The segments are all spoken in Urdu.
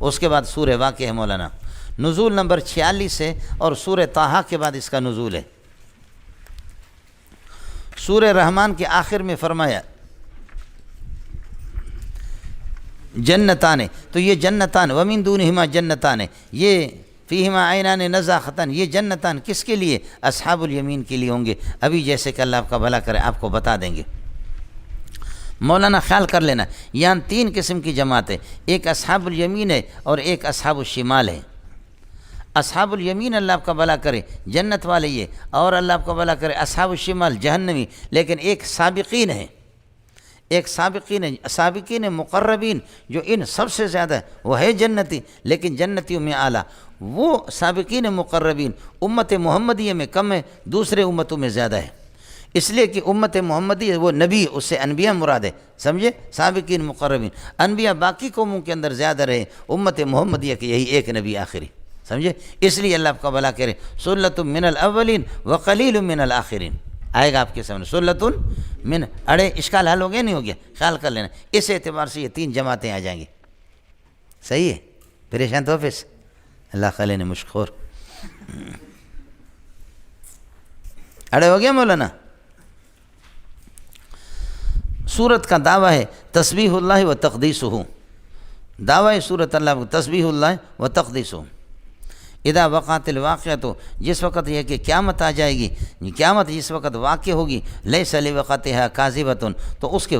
اس کے بعد سورہ واقعہ ہے مولانا، نزول نمبر 46 ہے، اور سورہ طٰہٰ کے بعد اس کا نزول ہے۔ سورہ رحمان کے آخر میں فرمایا جنتان، تو یہ جنتان ومن دونہما جنتان، یہ فیہما عینان نضاختان، یہ جنتان کس کے لیے؟ اصحاب الیمین کے لیے ہوں گے۔ ابھی جیسے کہ اللہ آپ کا بھلا کرے آپ کو بتا دیں گے۔ مولانا خیال کر لینا، یہاں 3 قسم کی جماعت ہے، ایک اصحاب الیمین ہے اور ایک اصحاب الشمال ہے۔ اصحاب الیمین اللہ آپ کا بھلا کرے جنت والے یہ، اور اللہ آپ کا بھلا کرے اصحاب الشمال جہنمی، لیکن ایک سابقین ہے، ایک سابقین مقربین، جو ان سب سے زیادہ وہ ہے جنتی، لیکن جنتیوں میں اعلیٰ وہ سابقین مقربین امت محمدیہ میں کم ہے، دوسرے امتوں میں زیادہ ہے، اس لیے کہ امت محمدیہ وہ نبی، اس سے انبیاء مراد ہے، سمجھے؟ سابقین مقربین، انبیاء باقی قوموں کے اندر زیادہ رہے، امت محمدیہ کے یہی ایک نبی آخری، سمجھے؟ اس لیے اللہ آپ کا بھلا کرے سلۃ من الاولین وقلیل من الآخرین، آئے گا آپ کے سامنے سلۃ من، اڑے اشکال حل ہو گیا نہیں ہو گیا؟ خیال کر لینا، اس اعتبار سے یہ 3 جماعتیں آ جائیں گی، صحیح ہے؟ پریشان تو آفس اللہ خالے نے مشخور، اڑے ہو گیا مولانا؟ سورت کا دعویٰ ہے تسبیح اللہ و تقدیسہ، دعویٰ سورت اللہ و تسبیح اللہ و تقدیسہ۔ اذا وقعت الواقعہ، تو جس وقت یہ کہ قیامت آ جائے گی، قیامت جس وقت واقع ہوگی، لیس لوقعتها کاذبۃ، تو اس کے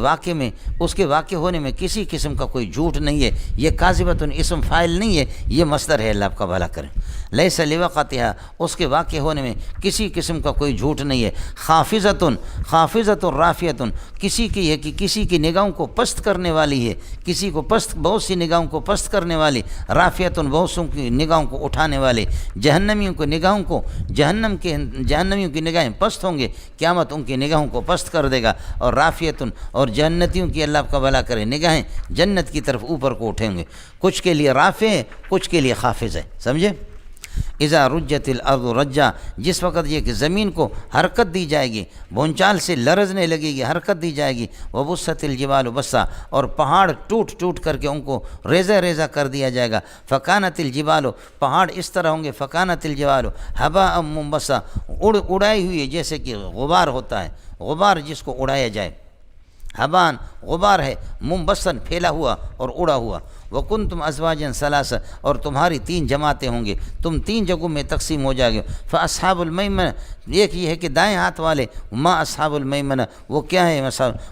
واقع ہونے میں کسی قسم کا کوئی جھوٹ نہیں ہے، یہ کاذبۃ اسم فاعل نہیں ہے، یہ مصدر ہے، اللہ آپ کا بھلا کرے، لیس لوقعتها، اس کے واقع ہونے میں کسی قسم کا کوئی جھوٹ نہیں ہے، خافضۃ رافعۃ، کسی کی ہے کہ کسی کی نگاہوں کو پست کرنے والی ہے، کسی کو پست، بہت سی نگاہوں کو پست کرنے والی، رافعۃ بہت سی کی نگاہوں کو اٹھانے والے، جہنمیوں کو نگاہوں کو جہنمیوں کی نگاہیں پست ہوں گے، قیامت ان کی نگاہوں کو پست کر دے گا، اور رافعۃ، اور جنتیوں کی اللہ آپ کا بھلا کرے نگاہیں جنت کی طرف اوپر کو اٹھیں گے، کچھ کے لیے رافع ہے، کچھ کے لیے خافض ہے، سمجھے؟ اذا رجت الارض رجا، جس وقت یہ کہ زمین کو حرکت دی جائے گی، بھونچال سے لرزنے لگے گی، حرکت دی جائے گی، وبست الجبال بسا، اور پہاڑ ٹوٹ ٹوٹ کر کے ان کو ریزہ ریزہ کر دیا جائے گا، فکانت الجبال، پہاڑ اس طرح ہوں گے، فکانت الجبال ہباء منبثا، اڑائی ہوئی ہے، جیسے کہ غبار ہوتا ہے، غبار جس کو اڑایا جائے، حبان غبار ہے، منبثن پھیلا ہوا اور اڑا ہوا، وکنتم ازواجا ثلاثا، اور تمہاری 3 جماعتیں ہوں گے، تم 3 جگہوں میں تقسیم ہو جائے گے، فاصحاب المیمنہ، ایک یہ ہے کہ دائیں ہاتھ والے، ما اصحاب المیمنہ وہ کیا ہے،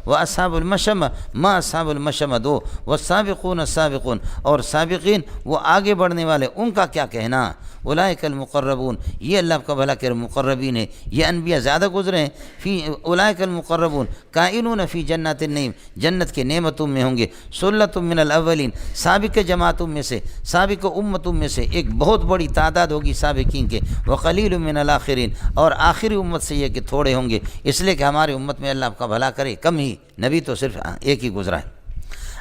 واصحاب المشأمہ ما اصحاب المشأمہ 2، والسابقون السابقون، اور سابقین وہ آگے بڑھنے والے، ان کا کیا کہنا، اولئک المقربون، یہ اللہ کا بھلا کرے مقربین ہے، یہ انبیاء زیادہ گزرے ہیں، فی اولئک المقربون کائنون فی جنات النعیم، جنت کے نعمتوں میں ہوں گے، سلۃ من الاولین، سابق جماعتوں میں سے، سابق امتوں میں سے ایک بہت بڑی تعداد ہوگی سابقین کے، وقلیل من الاخرین، اور آخری امت سے یہ کہ تھوڑے ہوں گے، اس لیے کہ ہماری امت میں اللہ آپ کا بھلا کرے کم ہی، نبی تو صرف ایک ہی گزرا ہے۔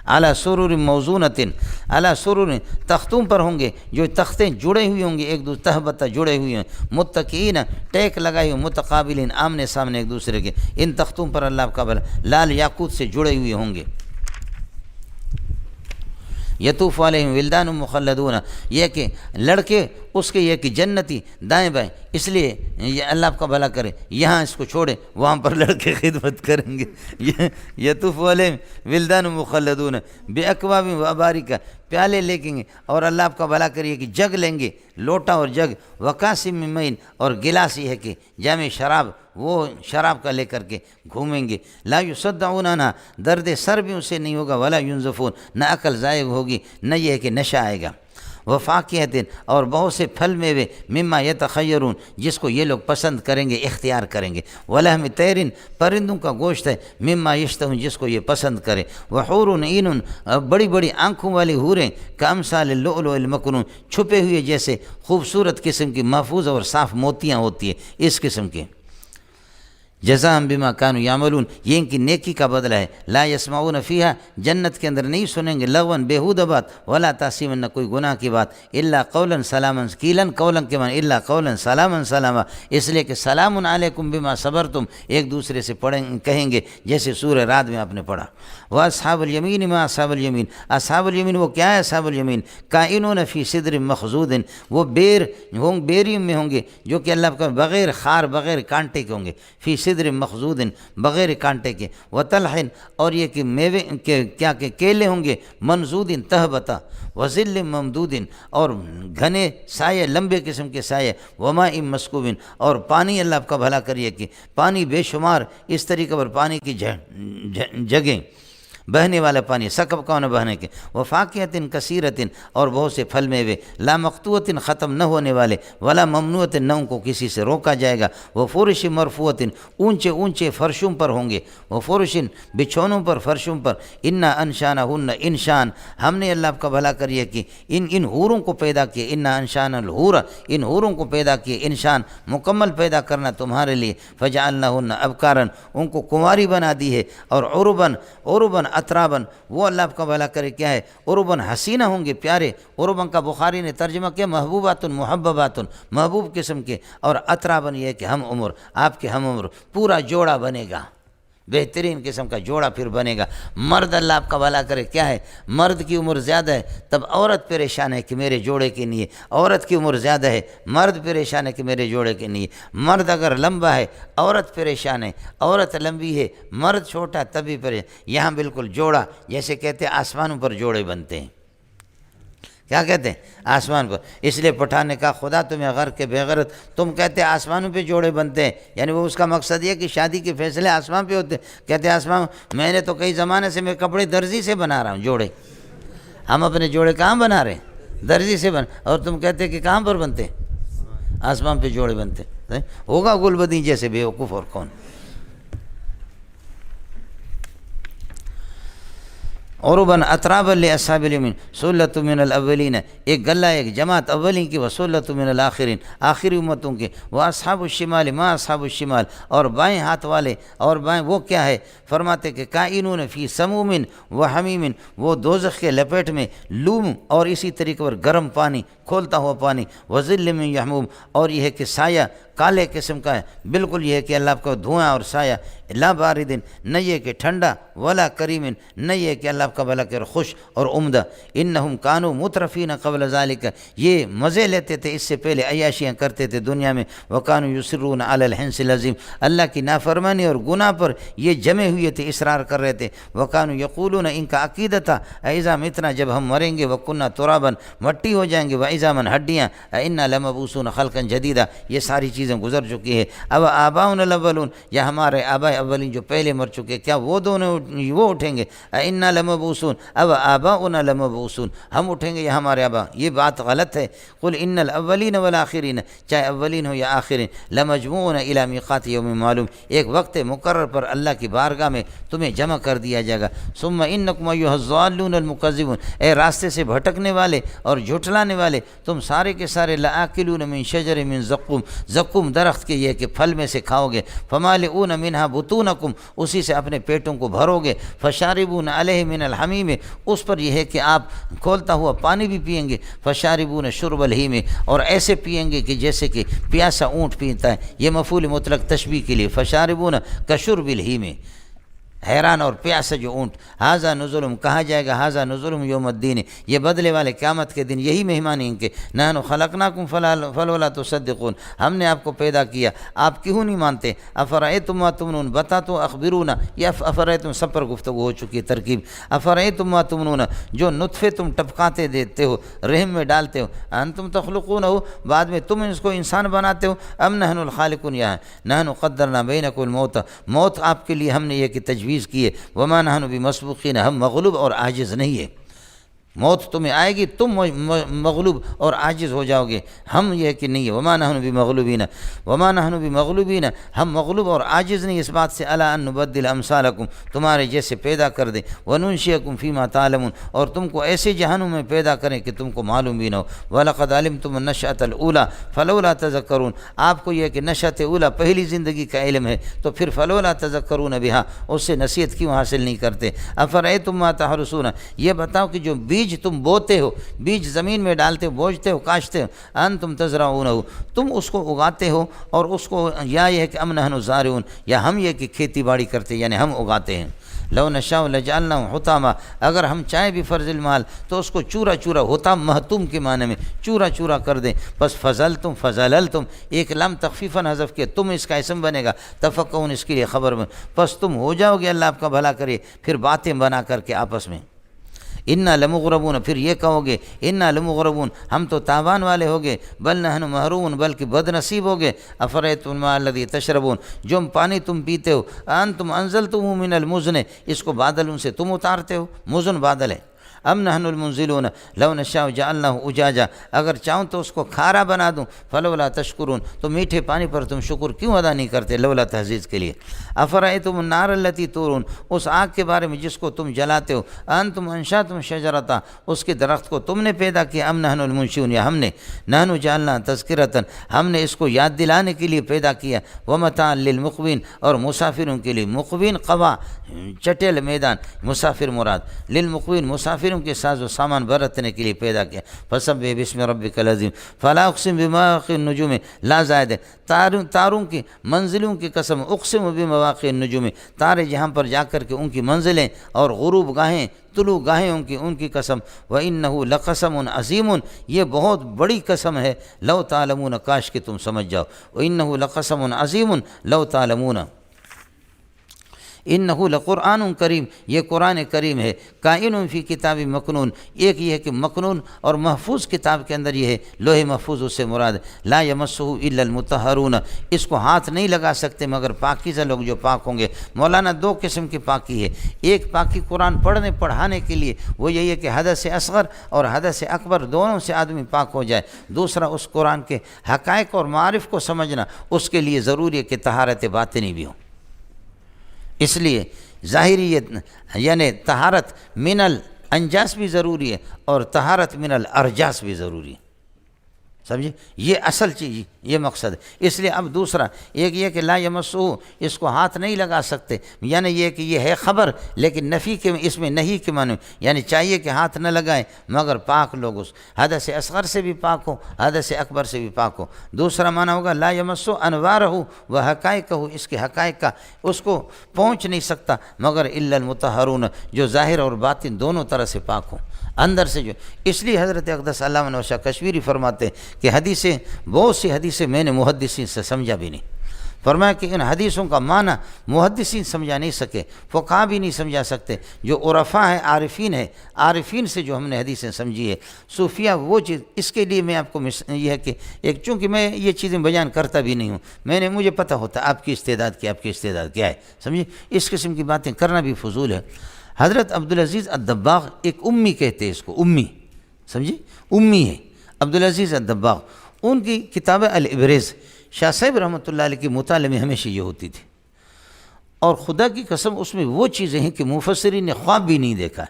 اعلیٰ سرور موزونۃ، اعلیٰ سرور تختوں پر ہوں گے، جو تختیں جڑے ہوئی ہوں گے، ایک دوسرے تہبتہ جڑے ہوئے ہیں، متکئین ٹیک لگائے ہوئے، متقابلین آمنے سامنے ایک دوسرے کے، ان تختوں پر اللہ کا بھلا لال یاقوت سے جڑے ہوئے ہوں گے، یطوف علیہم ولدان مخلدون، یہ کہ لڑکے اس کے یہ کہ جنتی دائیں بائیں، اس لیے یہ اللہ آپ کا بھلا کرے، یہاں اس کو چھوڑے وہاں پر لڑکے خدمت کریں گے، یطوف علیہم ولدان مخلدون باکواب و اباریک، پیالے لے گے، اور اللہ آپ کا بھلا کریے کہ جگ لیں گے، لوٹا اور جگ، وکاسم من معین، اور گلاس یہ ہے کہ جامع شراب، وہ شراب کا لے کر کے گھومیں گے، لا یصدعون عنہا، درد سر بھی اسے نہیں ہوگا، ولا ینزفون، نہ عقل ضائع ہوگی، نہ یہ ہے کہ نشہ آئے گا، وفاکہۃ، اور بہت سے پھل میوے، مما یتخیرون، جس کو یہ لوگ پسند کریں گے، اختیار کریں گے، ولحم طیر، پرندوں کا گوشت ہے، مما یشتہون، جس کو یہ پسند کرے، وحور عین، بڑی بڑی آنکھوں والی حوریں، کامثال اللؤلؤ المکنون، چھپے ہوئے جیسے خوبصورت قسم کی محفوظ اور صاف موتیاں ہوتی ہے، اس قسم کے، جزاء بما كانوا یعملون، یہ ان کی نیکی کا بدلہ ہے۔ لا یسمعون فیہا، جنت کے اندر نہیں سنیں گے لغون بیہودہ بات، ولا تاثیما، نہ کوئی گناہ کی بات، الا قولا سلاما قیلا، قولا کے معنی الا قولا سلاما سلاما، اس لیے کہ سلام علیکم بما صبرتم ایک دوسرے سے کہیں گے، جیسے سورہ رعد میں آپ نے پڑھا۔ واصحاب الیمین ما اصحاب الیمین، اصحاب الیمین وہ کیا ہے؟ اصحاب الیمین کائنون فی صدر مخضود، وہ بیری میں ہوں گے جو کہ اللہ کا بغیر خار بغیر کانٹے کے ہوں گے، فی صدر مخضود بغیر کانٹے کے، وطلح اور یہ کہ میوے کیا کہ کیلے ہوں گے، منضود تہبتا، وظل ممدود اور گھنے سائے لمبے قسم کے سائے، وماء مسکوب اور پانی اللہ آپ کا بھلا کریے کہ پانی بے شمار، اس طریقے پر پانی کی جگہیں بہنے والا پانی، سکب کا ہونا بہنے کے، وفاکہۃ کثیرۃ اور بہت سے پھل میوے، لا مقطوعۃ ختم نہ ہونے والے، ولا ممنوعۃ نہ ان کو کسی سے روکا جائے گا، وفرش مرفوعۃ اونچے اونچے فرشوں پر ہوں گے، وفرش بچھونوں پر فرشوں پر، انا انشانہن انشان، ہم نے اللہ کا بھلا کریے کہ ان حوروں کو پیدا کیے، انا انشان الحور، ان حوروں کو پیدا کیے، انشان مکمل پیدا کرنا تمہارے لیے، فجعلناہن ابکارا ان کو کنواری بنا دی ہے، اور عربن اترابن، وہ اللہ آپ کا بھلا کرے کیا ہے؟ عربن حسینہ ہوں گے پیارے، عربن کا بخاری نے ترجمہ کیا محبوبات محببات، محبوب قسم کے، اور اترابن یہ کہ ہم عمر، آپ کے ہم عمر، پورا جوڑا بنے گا، بہترین قسم کا جوڑا پھر بنے گا۔ مرد اللہ آپ کا بھلا کرے کیا ہے؟ مرد کی عمر زیادہ ہے تب عورت پریشان ہے کہ میرے جوڑے کے نہیں ہے، عورت کی عمر زیادہ ہے مرد پریشان ہے کہ میرے جوڑے کے نہیں ہے، مرد اگر لمبا ہے عورت پریشان ہے، عورت لمبی ہے مرد چھوٹا تبھی پریشان۔ یہاں بالکل جوڑا، جیسے کہتے ہیں آسمانوں پر جوڑے بنتے ہیں، کیا کہتے ہیں؟ آسمان پر، اس لیے پٹھان نے کہا خدا تمہیں غرق کے بغیرت، تم کہتے ہیں آسمانوں پہ جوڑے بنتے ہیں، یعنی وہ اس کا مقصد یہ کہ شادی کے فیصلے آسمان پہ ہوتے ہیں، کہتے ہیں آسمان، میں نے تو کئی زمانے سے میں کپڑے درزی سے بنا رہا ہوں جوڑے، ہم اپنے جوڑے کہاں بنا رہے ہیں؟ درزی سے اور تم کہتے ہیں کہ کہاں پر بنتے ہیں؟ آسمان پہ جوڑے بنتے ہیں۔ ہوگا گلبدین جیسے بیوقوف اور کون؟ عرباً اترابا لاصحاب الیمین سلۃ من الاولین، ایک گلہ ایک جماعت اولین کی، وسلۃ من الاخرین آخری امتوں کے، واصحاب الشمال ما اصحاب الشمال اور بائیں ہاتھ والے، اور بائیں وہ کیا ہے؟ فرماتے کہ کائنون فی سموم و حمیم، وہ دوزخ کے لپیٹ میں لوم اور اسی طریقے پر گرم پانی، کھولتا ہوا پانی، وظل من یحموم اور یہ ہے کہ سایہ کالے قسم کا ہے، بالکل یہ ہے کہ اللہ کا دھواں اور سایہ، لا باردن نہ یہ کہ ٹھنڈا، ولا کریم نہ یہ کہ اللہ کا بھلا کر خوش اور عمدہ، انہم کانوا مترفین قبل ذالک، یہ مزے لیتے تھے اس سے پہلے، عیاشیاں کرتے تھے دنیا میں، وکانوا یصرون علی الحنث العظیم، اللہ کی نافرمانی اور گناہ پر یہ جمے ہوئے تھے، اصرار کر رہے تھے، وکانوا یقولون، ان کا عقیدہ تھا، اذا متنا جب ہم مریں گے، وکنا ترابا مٹی ہو جائیں گے، وعظاما ہڈیاں، انا لمبعوثون خلقا جدیدا، یہ ساری چیزیں گزر چکی ہے، اب آباؤنا الاولون، یا ہمارے آباء اولین جو پہلے مر چکے، کیا وہ دونوں وہ اٹھیں گے؟ انا لمبعوثون، اب آباؤنا لمبعوثون، ہم اٹھیں گے یا ہمارے آباء؟ یہ بات غلط ہے۔ قل ان الاولین والآخرین، چاہے اولین ہو یا آخرین، لمجموعون الی میقات یوم معلوم، ایک وقت مقرر پر اللہ کی بارگاہ میں تمہیں جمع کر دیا جائے گا۔ ثم انکم ایھا الضالون المکذبون، اے راستے سے بھٹکنے والے اور جھٹلانے والے، تم سارے کے سارے لآکلون من شجر من زقوم، زقوم درخت کے یہ کہ پھل میں سے کھاؤ گے، فمالئون منها بطونکم، اسی سے اپنے پیٹوں کو بھرو گے، فشاربون علیہ من الحمیم، اس پر یہ ہے کہ آپ کھولتا ہوا پانی بھی پئیں گے، فشاربون شرب الہیم، اور ایسے پئیں گے کہ جیسے کہ پیاسا اونٹ پیتا ہے، یہ مفعول مطلق تشبیہ کے لیے، فشاربون کشرب الہیم، حیران اور پیاسا جو اونٹ، ہاذا نزلہم، کہا جائے گا ہاذا نزلہم یوم الدین، یہ بدلے والے قیامت کے دن یہی مہمان ان کے، نحن خلقناکم فلولا تصدقون، ہم نے آپ کو پیدا کیا، آپ کیوں نہیں مانتے؟ افرأیتم ما تمنون، بتا تو اخبرونا، یہ افرأیتم سب پر گفتگو ہو چکی ہے ترکیب، افرأیتم ما تمنون، جو نطفے تم ٹپکاتے دیتے ہو، رحم میں ڈالتے ہو، انتم تخلقونہ، بعد میں تم اس کو انسان بناتے ہو، ام نحن الخالقون، یا نحن قدرنا بینکم الموت، موت آپ کے لیے ہم نے یہ کہ تجویز کیے، وما نحن بمسبوقین، ہم مغلوب اور عاجز نہیں ہے۔ موت تمہیں آئے گی، تم مغلوب اور عاجز ہو جاؤ گے، ہم یہ کہ نہیں ہے وما نحن بمغلوبین، وما نحن بمغلوبین، ہم مغلوب اور عاجز نہیں اس بات سے، الا ان نبدل امثالکم، تمہارے جیسے پیدا کر دیں، وننشئکم فیما تعلمون، اور تم کو ایسے جہنم میں پیدا کریں کہ تم کو معلوم بھی نہ ہو، وَلَقَدْ عَلِمْتُمُ النَّشْأَةَ الْأُولَىٰ فَلَوْلَا تَذَكَّرُونَ، آپ کو یہ کہ نشأۃ اولا پہلی زندگی کا علم ہے تو پھر فلولا تذکرون بہا، اس سے نصیحت کیوں حاصل نہیں کرتے؟ افرأیتم ما تحرثون، یہ بتاؤ کہ جو بیج تم بوتے ہو، بیج زمین میں ڈالتے ہو، بوجھتے ہو، کاشتے ہو، انتم تزرعونہ، تم اس کو اگاتے ہو، اور اس کو یا یہ کہ ام نحن زارعون، یا ہم یہ کہ کھیتی باڑی کرتے یعنی ہم اگاتے ہیں، لو نشاء لجعلناه حطاما، اگر ہم چاہیں بھی فرض المال تو اس کو چورا چورا، حطام محتوم کے معنی میں چورا چورا کر دیں، بس فضللتم ایک لام تخفیفاً حذف کیا، تم اس کا اسم بنے گا، تفقہون اس کے لیے خبر میں، بس تم ہو جاؤ گے، اللہ آپ کا بھلا کرے، پھر باتیں بنا کر کے آپس میں، انا لمغربون، پھر یہ کہو گے انا لمغربون، ہم تو تاوان والے ہو گے، بل نحن محرومون، بلکہ بد نصیب ہو گئے، افرأیتم الماء الذی تشربون، جو پانی تم پیتے ہو، انتم انزلتموہ من المزن، اس کو بادلوں سے تم اتارتے ہو، مزن بادل ہے، ام نحن المنزلون لو نشاء جعلناه اجاجا، اگر چاہوں تو اس کو کھارا بنا دوں، فلولا تشکرون، تو میٹھے پانی پر تم شکر کیوں ادا نہیں کرتے، لولا تحزیز کے لیے، افرأیتم النار التی تورون، اس آگ کے بارے میں جس کو تم جلاتے ہو، انتم انشأتم شجرتها، اس کے درخت کو تم نے پیدا کیا، ام نحن المنشئون، یا ہم نے، نحن جعلنا تذکرۃ، ہم نے اس کو یاد دلانے کے لیے پیدا کیا، ومتاعا للمقوین، اور مسافروں کے لیے، مقوین قوا چٹیل میدان، مسافر مراد، للمقوین مسافروں کے ساز و سامان برتنے کے لیے پیدا کیا، فسبح باسم ربک العظیم، فلا اقسم بمواقع النجوم، لا زائد ہے، تاروں کی منزلوں کی قسم، اقسم بمواقع النجوم، تارے جہاں پر جا کر کے ان کی منزلیں اور غروب گاہیں، طلوع گاہیں ان کی قسم، وَإِنَّهُ لَقَسَمٌ عَظِيمٌ، یہ بہت بڑی قسم ہے، لو تعلمون، کاش کہ تم سمجھ جاؤ، وَإِنَّهُ لَقَسَمٌ عَظِيمٌ لو تعلمون، انہ لقرآن کریم، یہ قرآن کریم ہے، کائن فی کتاب مکنون، ایک یہ ہے کہ مکنون اور محفوظ کتاب کے اندر یہ ہے، لوح محفوظ اس سے مراد، لا یمسہ الا المطہرون، اس کو ہاتھ نہیں لگا سکتے مگر پاکیزہ لوگ جو پاک ہوں گے۔ مولانا دو قسم کی پاکی ہے، ایک پاکی قرآن پڑھانے کے لیے، وہ یہی ہے کہ حدث اصغر اور حدث اکبر دونوں سے آدمی پاک ہو جائے، دوسرا اس قرآن کے حقائق اور معارف کو سمجھنا، اس کے لیے ضروری ہے کہ طہارت باطنی بھی ہو، اس لیے ظاہریت یعنی طہارت من الانجاس بھی ضروری ہے اور طہارت من الارجاس بھی ضروری ہے، سمجھے، یہ اصل چیز، یہ مقصد ہے۔ اس لیے اب دوسرا ایک یہ کہ لا یمسہ، اس کو ہاتھ نہیں لگا سکتے، یعنی یہ کہ یہ ہے خبر لیکن نفی کے اس میں نہیں کے معنی، یعنی چاہیے کہ ہاتھ نہ لگائیں مگر پاک لوگ اس حدث اصغر سے بھی پاک ہو، حدث اکبر سے بھی پاک ہو۔ دوسرا معنی ہوگا لا یمسہ انوارہ و حقائقہ، اس کے حقائق کا اس کو پہنچ نہیں سکتا مگر الا المطہرون، جو ظاہر اور باطن دونوں طرح سے پاک ہوں، اندر سے جو، اس لیے حضرت اقدس علامہ نواز شاہ کشمیری فرماتے ہیں کہ حدیثیں، بہت سی حدیثیں میں نے محدثین سے سمجھا بھی نہیں، فرمایا کہ ان حدیثوں کا معنی محدثین سمجھا نہیں سکے، فقہا بھی نہیں سمجھا سکتے، جو عرفاء ہیں، عارفین سے جو ہم نے حدیثیں سمجھی ہے، صوفیہ وہ چیز، اس کے لیے میں آپ کو یہ ہے کہ ایک، چونکہ میں یہ چیزیں بیان کرتا بھی نہیں ہوں، مجھے پتہ ہوتا آپ کی استعداد کیا ہے، سمجھے، اس قسم کی باتیں کرنا بھی فضول ہے۔ حضرت عبدالعزیز الدباغ ایک امی کہتے ہیں اس کو، امی، سمجھے، امی ہے عبدالعزیز الدباغ، ان کی کتاب الابریز، شاہ صاحب رحمۃ اللہ علیہ کے مطالعے میں ہمیشہ یہ ہوتی تھی، اور خدا کی قسم اس میں وہ چیزیں ہیں کہ مفسرین نے خواب بھی نہیں دیکھا،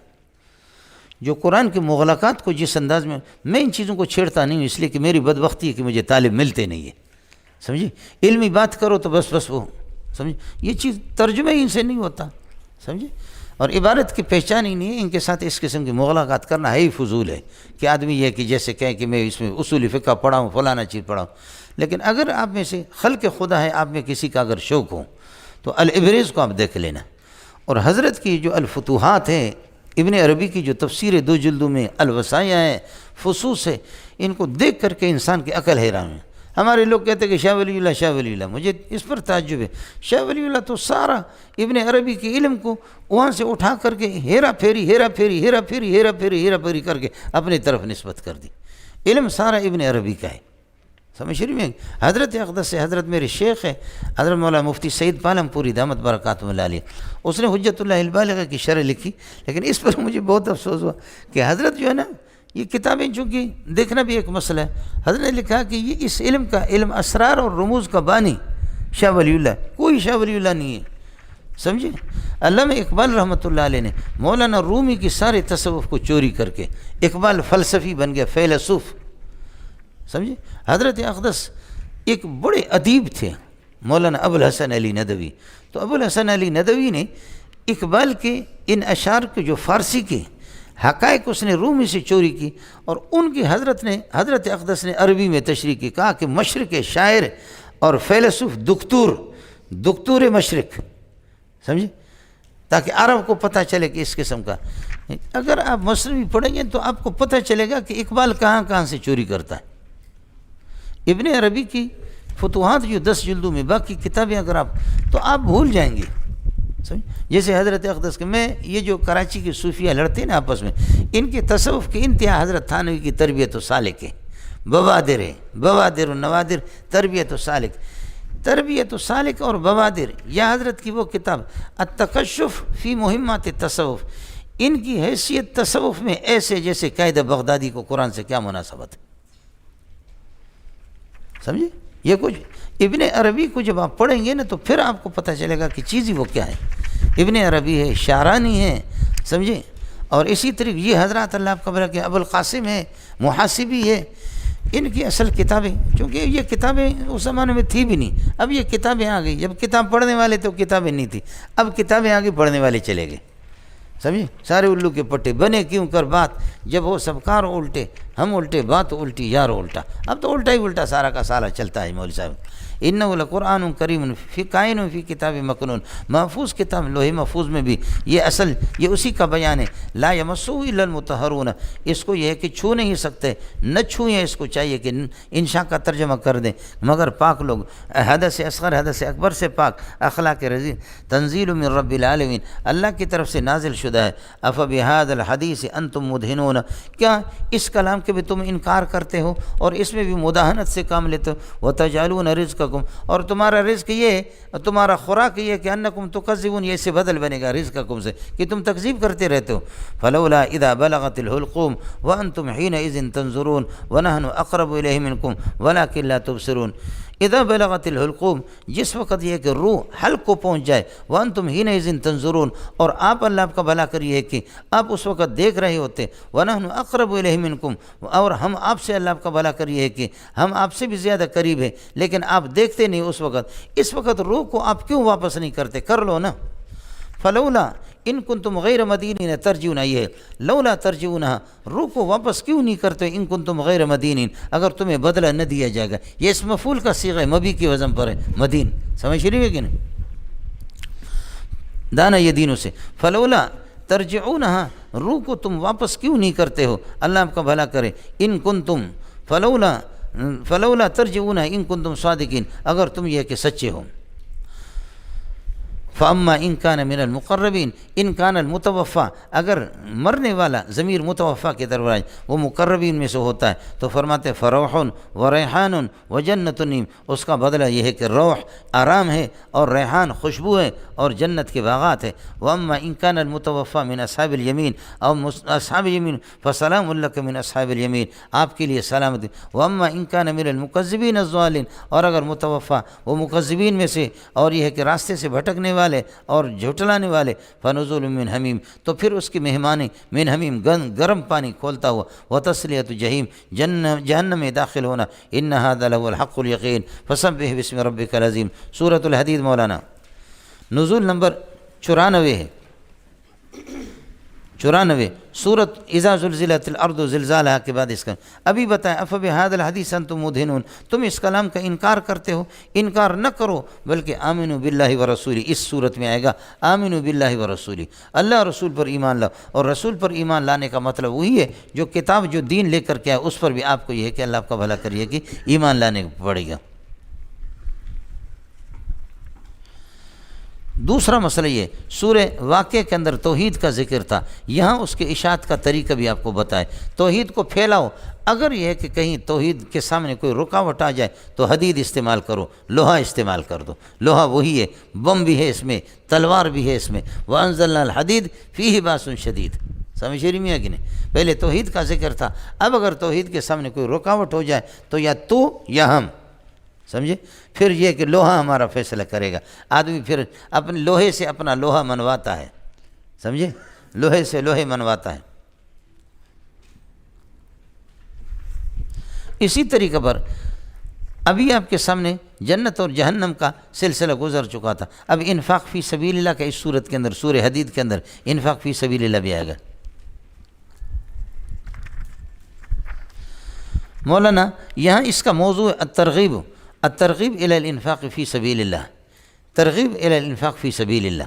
جو قرآن کے مغلقات کو جس انداز میں ان چیزوں کو چھیڑتا نہیں ہوں، اس لیے کہ میری بدبختی ہے کہ مجھے طالب ملتے نہیں ہے، سمجھے، علمی بات کرو تو بس وہ، سمجھے، یہ چیز ترجمہ ہی ان سے نہیں ہوتا، سمجھے، اور عبارت کی پہچان ہی نہیں ہے، ان کے ساتھ اس قسم کی مغالطات کرنا ہے ہی فضول ہے، کہ آدمی یہ کہ جیسے کہیں کہ میں اس میں اصول فقہ پڑھا ہوں، فلانا چیز پڑھا ہوں، لیکن اگر آپ میں سے خلق خدا ہے، آپ میں کسی کا اگر شوق ہو تو الابریز کو آپ دیکھ لینا، اور حضرت کی جو الفتوحات ہیں، ابن عربی کی جو تفسیر 2 جلدوں میں الوصایہ ہے، فصوص ہے، ان کو دیکھ کر کے انسان کی عقل حیران ہے۔ ہمارے لوگ کہتے ہیں کہ شاہ ولی اللہ، مجھے اس پر تعجب ہے، شاہ ولی اللہ تو سارا ابن عربی کے علم کو وہاں سے اٹھا کر کے ہیرا پھیری کر کے اپنی طرف نسبت کر دی، علم سارا ابن عربی کا ہے، سمجھ رہی میں؟ حضرت اقدس سے حضرت میرے شیخ ہے حضرت مولانا مفتی سعید پالم پوری دامت برکاتہ اللہ علیہ، اس نے حجت اللہ البالغہ کی شرح لکھی، لیکن اس پر مجھے بہت افسوس ہوا کہ حضرت جو ہے نا یہ کتابیں چونکہ دیکھنا بھی ایک مسئلہ ہے، حضرت نے لکھا کہ یہ اس علم کا علم اسرار اور رموز کا بانی شاہ ولی اللہ، کوئی شاہ ولی اللہ نہیں ہے، سمجھے؟ علامہ اقبال رحمۃ اللہ علیہ نے مولانا رومی کی سارے تصوف کو چوری کر کے اقبال فلسفی بن گیا، فیلسوف، سمجھے؟ حضرت اقدس ایک بڑے ادیب تھے مولانا ابو الحسن علی ندوی، تو ابو الحسن علی ندوی نے اقبال کے ان اشعار کے جو فارسی کے حقائق اس نے رومی سے چوری کی، اور ان کی حضرت اقدس نے عربی میں تشریح کی، کہا کہ مشرق شاعر اور فیلسوف دکتور مشرق، سمجھے؟ تاکہ عرب کو پتہ چلے کہ اس قسم کا، اگر آپ مصنوی پڑھیں گے تو آپ کو پتہ چلے گا کہ اقبال کہاں کہاں سے چوری کرتا ہے۔ ابن عربی کی فتوحات جو 10 جلدوں میں، باقی کتابیں اگر تو آپ بھول جائیں گے، جیسے حضرت اقدس کے، میں یہ جو کراچی کے صوفیہ لڑتے ہیں نا آپس میں، ان کے تصوف کے انتہا حضرت تھانوی کی تربیت و سالک ہے، بوادر و نوادر تربیت و سالک اور بوادر، یا حضرت کی وہ کتاب التکشف فی مہمات تصوف، ان کی حیثیت تصوف میں ایسے جیسے قائد بغدادی کو قرآن سے کیا مناسبت ہے، سمجھے؟ یہ کچھ ابن عربی کو جب آپ پڑھیں گے نا تو پھر آپ کو پتہ چلے گا کہ چیز ہی وہ کیا ہے۔ ابن عربی ہے، شعرانی ہے، سمجھے؟ اور اسی طریقے یہ حضرات اللہ آپ قبر کے ابو القاسم ہے، محاسبی ہے، ان کی اصل کتابیں، چونکہ یہ کتابیں اس زمانے میں تھی بھی نہیں، اب یہ کتابیں آ گئی، جب کتاب پڑھنے والے تو کتابیں نہیں تھی، اب کتابیں آگے پڑھنے والے چلے گئے، سمجھے؟ سارے الو کے پٹے بنے کیوں کر بات، جب وہ سب کار الٹے ہم الٹے بات الٹی یار الٹا، اب تو الٹا ہی الٹا سارا کا سارا چلتا ہے مولوی صاحب۔ انہ لقرآن کریم فی کائن فی کتاب مکنون، محفوظ کتاب لوح محفوظ میں بھی یہ اصل یہ اسی کا بیان ہے، لا یمسہ الا المطہرون، اس کو یہ ہے کہ چھو نہیں سکتے، نہ چھوئیں، اس کو چاہیے کہ انشاء کا ترجمہ کر دیں مگر پاک لوگ، حدث اصغر حدث اکبر سے پاک، اخلاق رضی، تنزیل من رب العالمین، اللہ کی طرف سے نازل شدہ ہے، افبہذا الحدیث انتم مدہنون، کیا اس کلام کے بھی تم انکار کرتے ہو اور اس میں بھی مداہنت سے کام لیتے ہو، وتجعلون رزقکم، اور تمہارا رزق یہ، تمہارا خوراک یہ کہ انکم تکذبون، یہ سے بدل بنے گا رزقکم سے کہ تم تکذیب کرتے رہتے ہو، فلولا اذا بلغت الحلقوم وانتم حینئذ تنظرون ونحن اقرب الیہ منکم ولکن لا تبصرون، اذا بلغت الحلقوم، جس وقت یہ کہ روح حلق کو پہنچ جائے، وانتم حینئذ تنظرون، اور آپ اللہ آپ کا بھلا کریے کہ آپ اس وقت دیکھ رہے ہوتے، ونحن اقرب الیہ منکم، اور ہم آپ سے اللہ آپ کا بھلا کریے کہ ہم آپ سے بھی زیادہ قریب ہیں، لیکن آپ دیکھتے نہیں اس وقت روح کو آپ کیوں واپس نہیں کرتے؟ کر لو نا، فلولا ان کنتم غیر مدینین ترجعون، یہ لولا ترجعونہا، روح کو واپس کیوں نہیں کرتے ان کنتم غیر مدینین، اگر تمہیں بدلہ نہ دیا جائے گا، یہ اس مفعول کا صیغہ مبی کی وزن پر ہے، مدین، سمجھ رہی ہے کہ نہیں؟ دانا یہ دینوں سے، فلولا ترجعونہا، روح کو تم واپس کیوں نہیں کرتے ہو، اللہ آپ کا بھلا کرے، ان کنتم فلولا ترجعونہا ان کنتم صادقین، اگر تم یہ کہ سچے ہو، فاما ان کان من المقربین، ان کان المتوفا، اگر مرنے والا ضمیر متوفا کی طرف آئے وہ مقربین میں سے ہوتا ہے تو فرماتے فروح و ریحان و جنت النعیم، اس کا بدلہ یہ ہے کہ روح آرام ہے اور ریحان خوشبو ہے اور جنت کے باغات ہے، واما ان کان المتوفا من اصحاب الیمین او اصحاب الیمین فسلام لک من اصحاب الیمین، آپ کے لیے سلامتی، واما ان کان من المکذبین الضالین، اور اگر متوفا وہ مکذبین میں سے اور یہ ہے کہ راستے سے بھٹکنے والے اور جھٹلانے والے، فنزول من حمیم، تو پھر اس کی مہمانی من حمیم، گرم پانی کھولتا ہوا، وتسلیۃ جہیم، جہنم میں داخل ہونا، ان ھذا لہو الحق الیقین فسبح باسم ربک العظیم۔ سورۃ الحدید مولانا، نزول نمبر 94 ہے، 94 سورت اذا زلزلت الارض زلزالہا کے بعد اس کا ابھی بتائیں، افبہذا الحدیث انتم مدہنون، تم اس کلام کا انکار کرتے ہو، انکار نہ کرو بلکہ آمنوا باللہ ورسولہ، اس صورت میں آئے گا آمنوا باللہ ورسولہ، اللہ رسول پر ایمان لاؤ، اور رسول پر ایمان لانے کا مطلب وہی ہے جو کتاب جو دین لے کر کے آئے اس پر بھی آپ کو یہ ہے کہ اللہ آپ کا بھلا کریے کہ ایمان لانے پڑے گا۔ دوسرا مسئلہ یہ سورہ واقعہ کے اندر توحید کا ذکر تھا، یہاں اس کے اشاعت کا طریقہ بھی آپ کو بتائے، توحید کو پھیلاؤ۔ اگر یہ ہے کہ کہیں توحید کے سامنے کوئی رکاوٹ آ جائے تو حدید استعمال کرو، لوہا استعمال کر دو، لوہا وہی ہے، بم بھی ہے اس میں، تلوار بھی ہے اس میں، وَأَنزَلْنَا الْحَدِيدَ فِيهِ بَأْسٌ شَدِيدٌ۔ سمجھ رہی میں ہے کہ نہیں؟ پہلے توحید کا ذکر تھا، اب اگر توحید کے سامنے کوئی رکاوٹ ہو جائے تو یا تو یا ہم، سمجھے؟ پھر یہ کہ لوہا ہمارا فیصلہ کرے گا۔ آدمی پھر اپنے لوہے سے اپنا لوہا منواتا ہے، سمجھے؟ لوہے سے لوہے منواتا ہے۔ اسی طریقے پر ابھی آپ کے سامنے جنت اور جہنم کا سلسلہ گزر چکا تھا، اب انفاق فی سبیل اللہ کا اس صورت کے اندر، سورہ حدید کے اندر انفاق فی سبیل اللہ بھی آئے گا۔ مولانا یہاں اس کا موضوع ہے الترغیب الی الانفاق فی سبیل اللہ، ترغیب الی الانفاق فی سبیل اللہ۔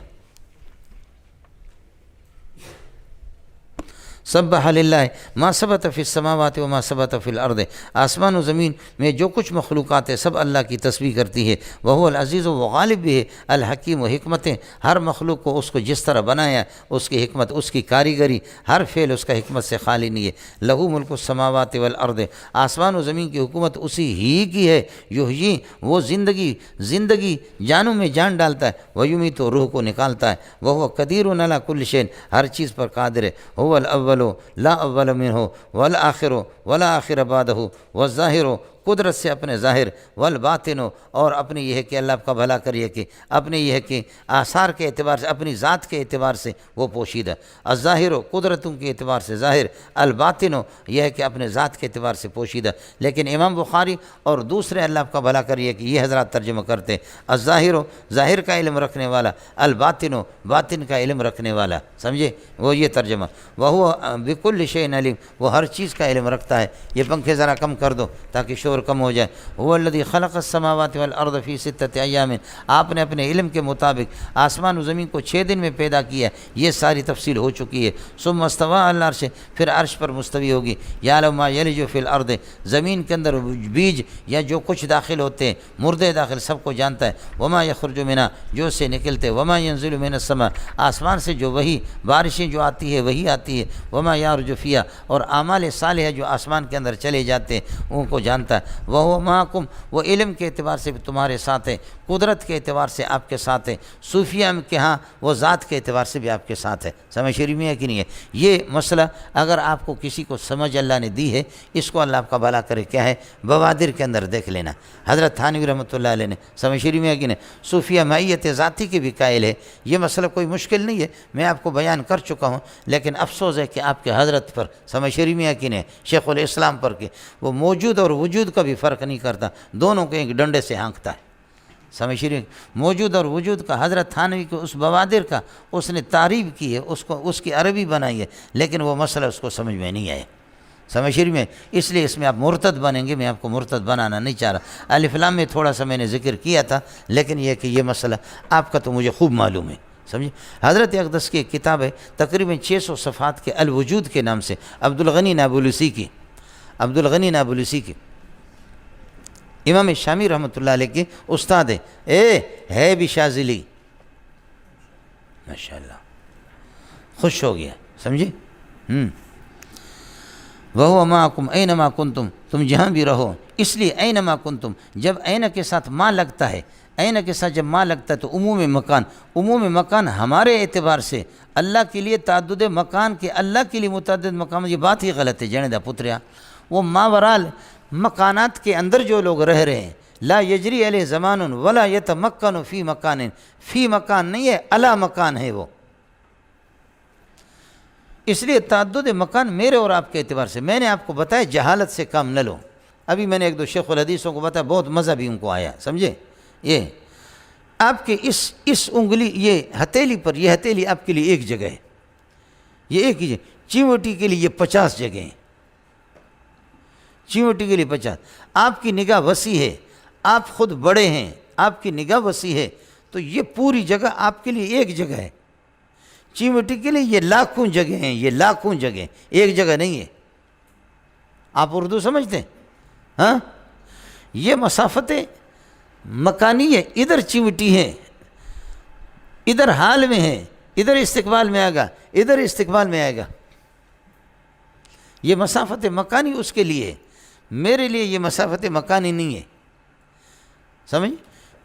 سبح للہ ما ثبت فی السماوات و ما ثبت فی الارض، آسمان و زمین میں جو کچھ مخلوقات ہے سب اللہ کی تسبیح کرتی ہے، وہو العزیز و غالب بھی ہے، الحکیم و حکمتیں، ہر مخلوق کو اس کو جس طرح بنایا اس کی حکمت، اس کی کاریگری، ہر فعل اس کا حکمت سے خالی نہیں ہے۔ لہو ملک السماوات والارض، آسمان و زمین کی حکومت اسی ہی کی ہے، یحیی، وہ زندگی جانوں میں جان ڈالتا ہے، ویمیت، تو روح کو نکالتا ہے، وہو قدیر علی کل شیء، ہر چیز پر قادر ہے، هو الاول لا اول منہ والآخر ولا آخر بعدہ والظاہر، قدرت سے اپنے ظاہر، والباطن، اور اپنے یہ ہے کہ اللہ کا بھلا کریے کہ اپنے یہ ہے کہ آثار کے اعتبار سے، اپنی ذات کے اعتبار سے وہ پوشیدہ، الظاہر، قدرتوں کے اعتبار سے ظاہر، الباطن، یہ ہے کہ اپنے ذات کے اعتبار سے پوشیدہ۔ لیکن امام بخاری اور دوسرے اللہ کا بھلا کریے کہ یہ حضرات ترجمہ کرتے الظاہر، ظاہر کا علم رکھنے والا، الباطن، باطن کا علم رکھنے والا، سمجھے؟ وہ یہ ترجمہ، وہو بکل شیء علیم، وہ ہر چیز کا علم رکھتا ہے۔ یہ پنکھے ذرا کم کر دو تاکہ شور کم ہو جائے۔ هو الذی خلق السماوات والارض فی ستۃ ایام، آپ نے اپنے علم کے مطابق آسمان و زمین کو 6 دن میں پیدا کیا، یہ ساری تفصیل ہو چکی ہے۔ ثم استوى علی العرش، پھر عرش پر مستوی ہوگی۔ یعلم ما یلج فی الارض، زمین کے اندر بیج یا جو کچھ داخل ہوتے ہیں، مردے داخل، سب کو جانتا ہے۔ وما یخرج منها، جو سے نکلتے، وما ینزل من السماء، آسمان سے جو وہی بارشیں جو آتی ہے وہی آتی ہے۔ وما یعرج فیہا، اور اعمال صالحہ جو آسمان کے اندر چلے جاتے ہیں ان کو جانتا ہے۔ وہو معکم، وہ علم کے اعتبار سے بھی تمہارے ساتھ ہے، قدرت کے اعتبار سے آپ کے ساتھ ہے، صوفیہ کے ہاں وہ ذات کے اعتبار سے بھی آپ کے ساتھ ہے۔ سمجھ شریف میں ہے کہ نہیں ہے؟ یہ مسئلہ اگر آپ کو کسی کو سمجھ اللہ نے دی ہے، اس کو اللہ آپ کا بھلا کرے، کیا ہے؟ بوادر کے اندر دیکھ لینا، حضرت تھانوی رحمۃ اللہ علیہ نے، سمجھ شریف میں ہے کہ نہیں؟ صوفیہ معیت ذاتی کے بھی قائل ہے، یہ مسئلہ کوئی مشکل نہیں ہے، میں آپ کو بیان کر چکا ہوں، لیکن افسوس ہے کہ آپ کے حضرت پر، سمجھ شریف میں ہے کہ نہیں، شیخ الاسلام پر، کہ وہ موجود اور وجود کا بھی فرق نہیں کرتا، دونوں کو ایک ڈنڈے سے ہانکتا ہے۔ سمجھ رہے؟ موجود اور وجود کا، حضرت تھانوی کو اس بوادر کا اس نے تعریف کی ہے، اس کی عربی بنائی ہے، لیکن وہ مسئلہ اس کو سمجھ میں نہیں آیا۔ سمجھ رہی میں؟ اس لیے اس میں آپ مرتد بنیں گے، میں آپ کو مرتد بنانا نہیں چاہ رہا۔ الف لام میں تھوڑا سا میں نے ذکر کیا تھا، لیکن یہ کہ یہ مسئلہ آپ کا تو مجھے خوب معلوم ہے، سمجھے؟ حضرت اقدس کی ایک کتاب ہے تقریباً 600 صفحات کے، الوجود کے نام سے، عبدالغنی نابلسی کی، امام شامی رحمۃ اللہ علیہ کے استاد ہے بھی شاذلی، ماشاءاللہ، خوش ہو گیا، سمجھے؟ وَهُوَ مَعَكُمْ أَيْنَمَا كُنْتُمْ، تم جہاں بھی رہو، اس لیے أَيْنَمَا كُنْتُمْ، جب این کے ساتھ ما لگتا ہے، این کے ساتھ جب ما لگتا ہے تو عموم مکان ہمارے اعتبار سے اللہ کے لیے تعدد مکان کے، اللہ کے لیے متعدد مقام، یہ بات ہی غلط ہے جنیدہ پتریا۔ وہ ماورال مکانات کے اندر جو لوگ رہ رہے ہیں، لا یجری علیہ زمان ولا یتمکن فی مکان نہیں ہے، علی مکان ہے وہ، اس لیے تعدد مکان میرے اور آپ کے اعتبار سے، میں نے آپ کو بتایا جہالت سے کام نہ لو۔ ابھی میں نے ایک دو شیخ الحدیثوں کو بتایا، بہت مزہ بھی ان کو آیا، سمجھے؟ یہ آپ کے اس انگلی، یہ ہتھیلی پر، یہ ہتھیلی آپ کے لیے ایک جگہ ہے، یہ ایک ہی جگہ، چیوٹی کے لیے یہ 50 جگہ ہیں، چیوٹی کے لیے 50۔ آپ کی نگاہ وسیع ہے، آپ خود بڑے ہیں، آپ کی نگاہ وسیع ہے، تو یہ پوری جگہ آپ کے لیے ایک جگہ ہے۔ چیوٹی کے لیے یہ لاکھوں جگہ ہیں، یہ لاکھوں جگہ، ایک جگہ نہیں ہے۔ آپ اردو سمجھتے ہیں؟ ہاں، یہ مسافتیں مکانی ہے، ادھر چیوٹی ہے، ادھر حال میں ہے، ادھر استقبال میں آئے گا، ادھر استقبال میں آئے گا۔ یہ مسافت مکانی اس کے لیے ہے، میرے لیے یہ مسافت مکانی نہیں ہے، سمجھ؟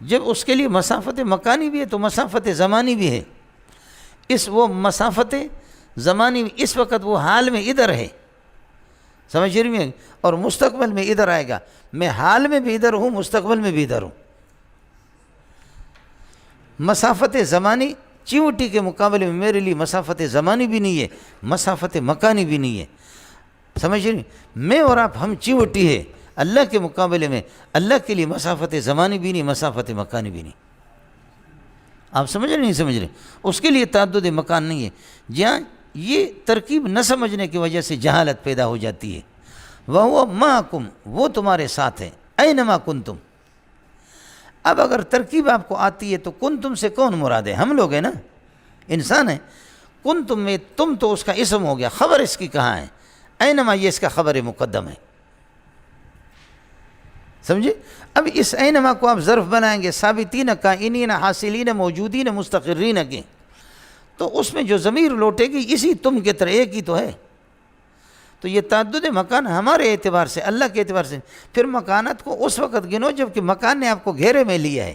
جب اس کے لیے مسافت مکانی بھی ہے تو مسافت زمانی بھی ہے۔ وہ مسافت زمانی اس وقت وہ حال میں ادھر ہے، سمجھ رہی میں، اور مستقبل میں ادھر آئے گا۔ میں حال میں بھی ادھر ہوں، مستقبل میں بھی ادھر ہوں۔ مسافت زمانی چیوٹی کے مقابلے میں میرے لیے مسافت زمانی بھی نہیں ہے، مسافت مکانی بھی نہیں ہے، سمجھ رہی؟ میں اور آپ ہم چیوٹی ہے، اللہ کے مقابلے میں اللہ کے لیے مسافت زمانی بھی نہیں، مسافت مکانی بھی نہیں۔ آپ سمجھ رہے نہیں سمجھ رہے؟ اس کے لیے تعدد مکان نہیں ہے۔ جہاں یہ ترکیب نہ سمجھنے کی وجہ سے جہالت پیدا ہو جاتی ہے۔ وَهُوَ مَعَكُمْ، وہ تمہارے ساتھ ہے، أَيْنَمَا كُنْتُمْ۔ اب اگر ترکیب آپ کو آتی ہے تو کنتم سے کون مراد ہے؟ ہم لوگ ہیں نا، انسان ہیں۔ کنتم میں تم تو اس کا اسم ہو گیا، خبر اس کی کہاں ہے؟ اینما یہ اس کا خبر مقدم ہے، سمجھے؟ اب اس اینما کو آپ ظرف بنائیں گے ثابتین، کائنین، حاصلین، موجودین، مستقرین کے، تو اس میں جو ضمیر لوٹے گی اسی تم کے طرح ایک ہی تو ہے۔ تو یہ تعدد مکان ہمارے اعتبار سے، اللہ کے اعتبار سے۔ پھر مکانات کو اس وقت گنو جب کہ مکان نے آپ کو گھیرے میں لیا ہے،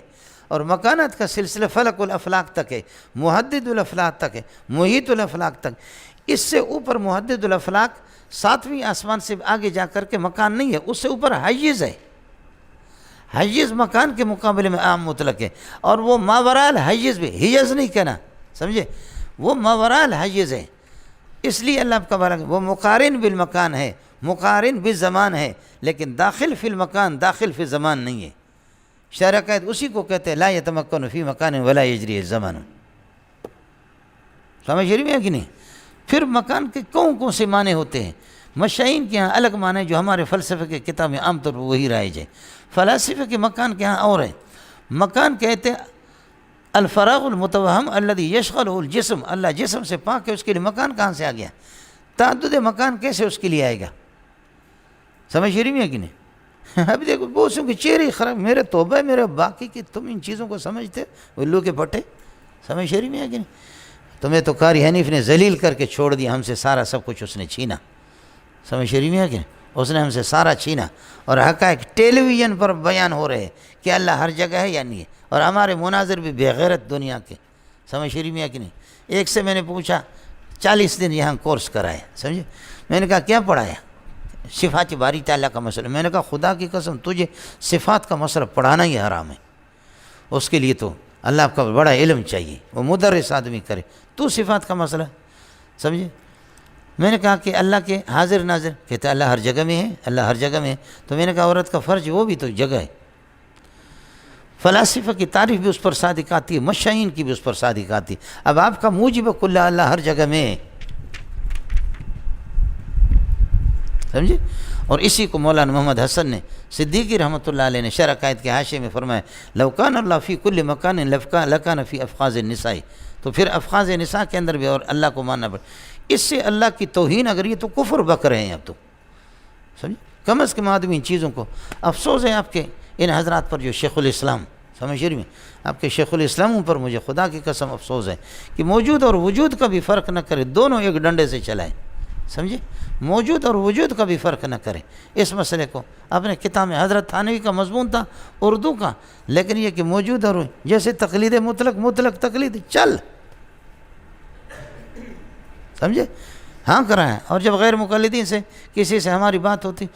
اور مکانات کا سلسلہ فلک الافلاق تک ہے، محدد الافلاق تک ہے، محیط الافلاق تک۔ اس سے اوپر محدد الافلاق 7ویں آسمان سے آگے جا کر کے مکان نہیں ہے، اس سے اوپر حیز ہے۔ حیز مکان کے مقابلے میں عام مطلق ہے، اور وہ ماوراء الحیز بھی، حیز نہیں کہنا، سمجھے؟ وہ ماوراء الحیز ہے۔ اس لیے اللہ کا بارک وہ مقارن بالمکان ہے، مقارن بالزمان ہے، لیکن داخل فی المکان، داخل فی الزمان نہیں ہے۔ شارح قائد اسی کو کہتے ہیں لا یتمکن فی مکان ولا یجری الزمان۔ سمجھ رہی ہے کہ نہیں؟ پھر مکان کے کون سے معنی ہوتے ہیں؟ مشائین کے ہاں الگ معنی جو ہمارے فلسفے کے کتاب میں عام طور پر وہی رائج ہے۔ فلاسفے کے مکان کے ہاں اور ہے۔ مکان کہتے ہیں الفراغ المتوہم الذی یشغلہ الجسم، اللہ جسم سے پاک ہے، اس کے لیے مکان کہاں سے آ گیا؟ تعدد مکان کیسے اس کے لیے آئے گا؟ سمجھ رہی ہے کہ نہیں؟ اب دیکھو بہت سے کے چہرے خراب، میرے توبہ ہے میرے باقی کی، تم ان چیزوں کو سمجھتے الو کے پٹے، سمجھ رہی ہے کہ نہیں؟ تمہیں تو قاری حنیف نے ذلیل کر کے چھوڑ دیا، ہم سے سارا سب کچھ اس نے چھینا، سمجھ رہی ہے کہ اس نے ہم سے سارا چھینا، اور حقائق ٹیلی ویژن پر بیان ہو رہے کہ اللہ ہر جگہ ہے یا نہیں ہے، اور ہمارے مناظر بھی بے غیرت دنیا کے، سمجھ رہی ہے کہ نہیں؟ ایک سے میں نے پوچھا 40 دن یہاں کورس کرایا، سمجھے؟ میں نے کہا کیا پڑھایا؟ صفات باری تعالیٰ کا مسئلہ۔ میں نے کہا خدا کی قسم تجھے صفات کا مسئلہ پڑھانا ہی حرام ہے، اس کے لیے تو اللہ کا بڑا علم چاہیے، وہ مدرس آدمی کرے، تو صفات کا مسئلہ، سمجھے؟ میں نے کہا کہ اللہ کے حاضر ناظر، کہتے اللہ ہر جگہ میں ہے، اللہ ہر جگہ میں ہے، تو میں نے کہا عورت کا فرج وہ بھی تو جگہ ہے۔ فلاسفہ کی تعریف بھی اس پر صادق آتی ہے، مشائین کی بھی اس پر صادق آتی ہے۔ اب آپ کا موجب کل اللہ ہر جگہ میں ہے، سمجھے؟ اور اسی کو مولانا محمد حسن نے صدیقی رحمۃ اللہ علیہ نے شرح عقائد کے حاشیے میں فرمایا لو کان اللہ فی کل مکان لکان فی افخاذ النساء، تو پھر افخاذ نساء کے اندر بھی اور اللہ کو ماننا پڑے۔ اس سے اللہ کی توہین، اگر یہ تو کفر بک رہے ہیں اب تو، سمجھے؟ کم از کم آدمی ان چیزوں کو، افسوس ہے آپ کے ان حضرات پر جو شیخ الاسلام، سمجھ رہی میں، آپ کے شیخ الاسلاموں پر مجھے خدا کی قسم افسوس ہے کہ موجود اور وجود کا بھی فرق نہ کرے، دونوں ایک ڈنڈے سے چلائیں، سمجھے؟ موجود اور وجود کا بھی فرق نہ کرے۔ اس مسئلے کو اپنے کتاب میں حضرت تھانوی کا مضمون تھا اردو کا، لیکن یہ کہ موجود اور جیسے تقلید مطلق، مطلق تقلید چل، سمجھے؟ ہاں کرایا، اور جب غیر مقلدین سے کسی سے ہماری بات ہوتی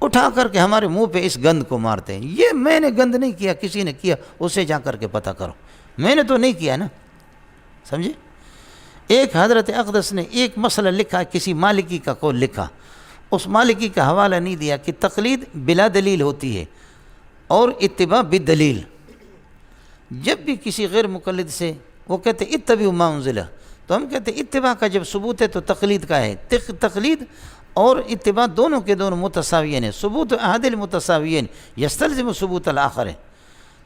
اٹھا کر کے ہمارے منہ پہ اس گند کو مارتے ہیں۔ یہ میں نے گند نہیں کیا، کسی نے کیا، اسے جا کر کے پتہ کرو، میں نے تو نہیں کیا نا، سمجھے؟ ایک حضرت اقدس نے ایک مسئلہ لکھا، کسی مالکی کا قول لکھا، اس مالکی کا حوالہ نہیں دیا کہ تقلید بلا دلیل ہوتی ہے اور اتباع بدلیل۔ جب بھی کسی غیر مقلد سے وہ کہتے اتبعوا ما انزل، تو ہم کہتے اتباع کا جب ثبوت ہے تو تقلید کا ہے۔ تقلید اور اتباع دونوں کے دونوں متساویین ہیں، ثبوت احد المتساویین یستلزم ثبوت الآخر ہے۔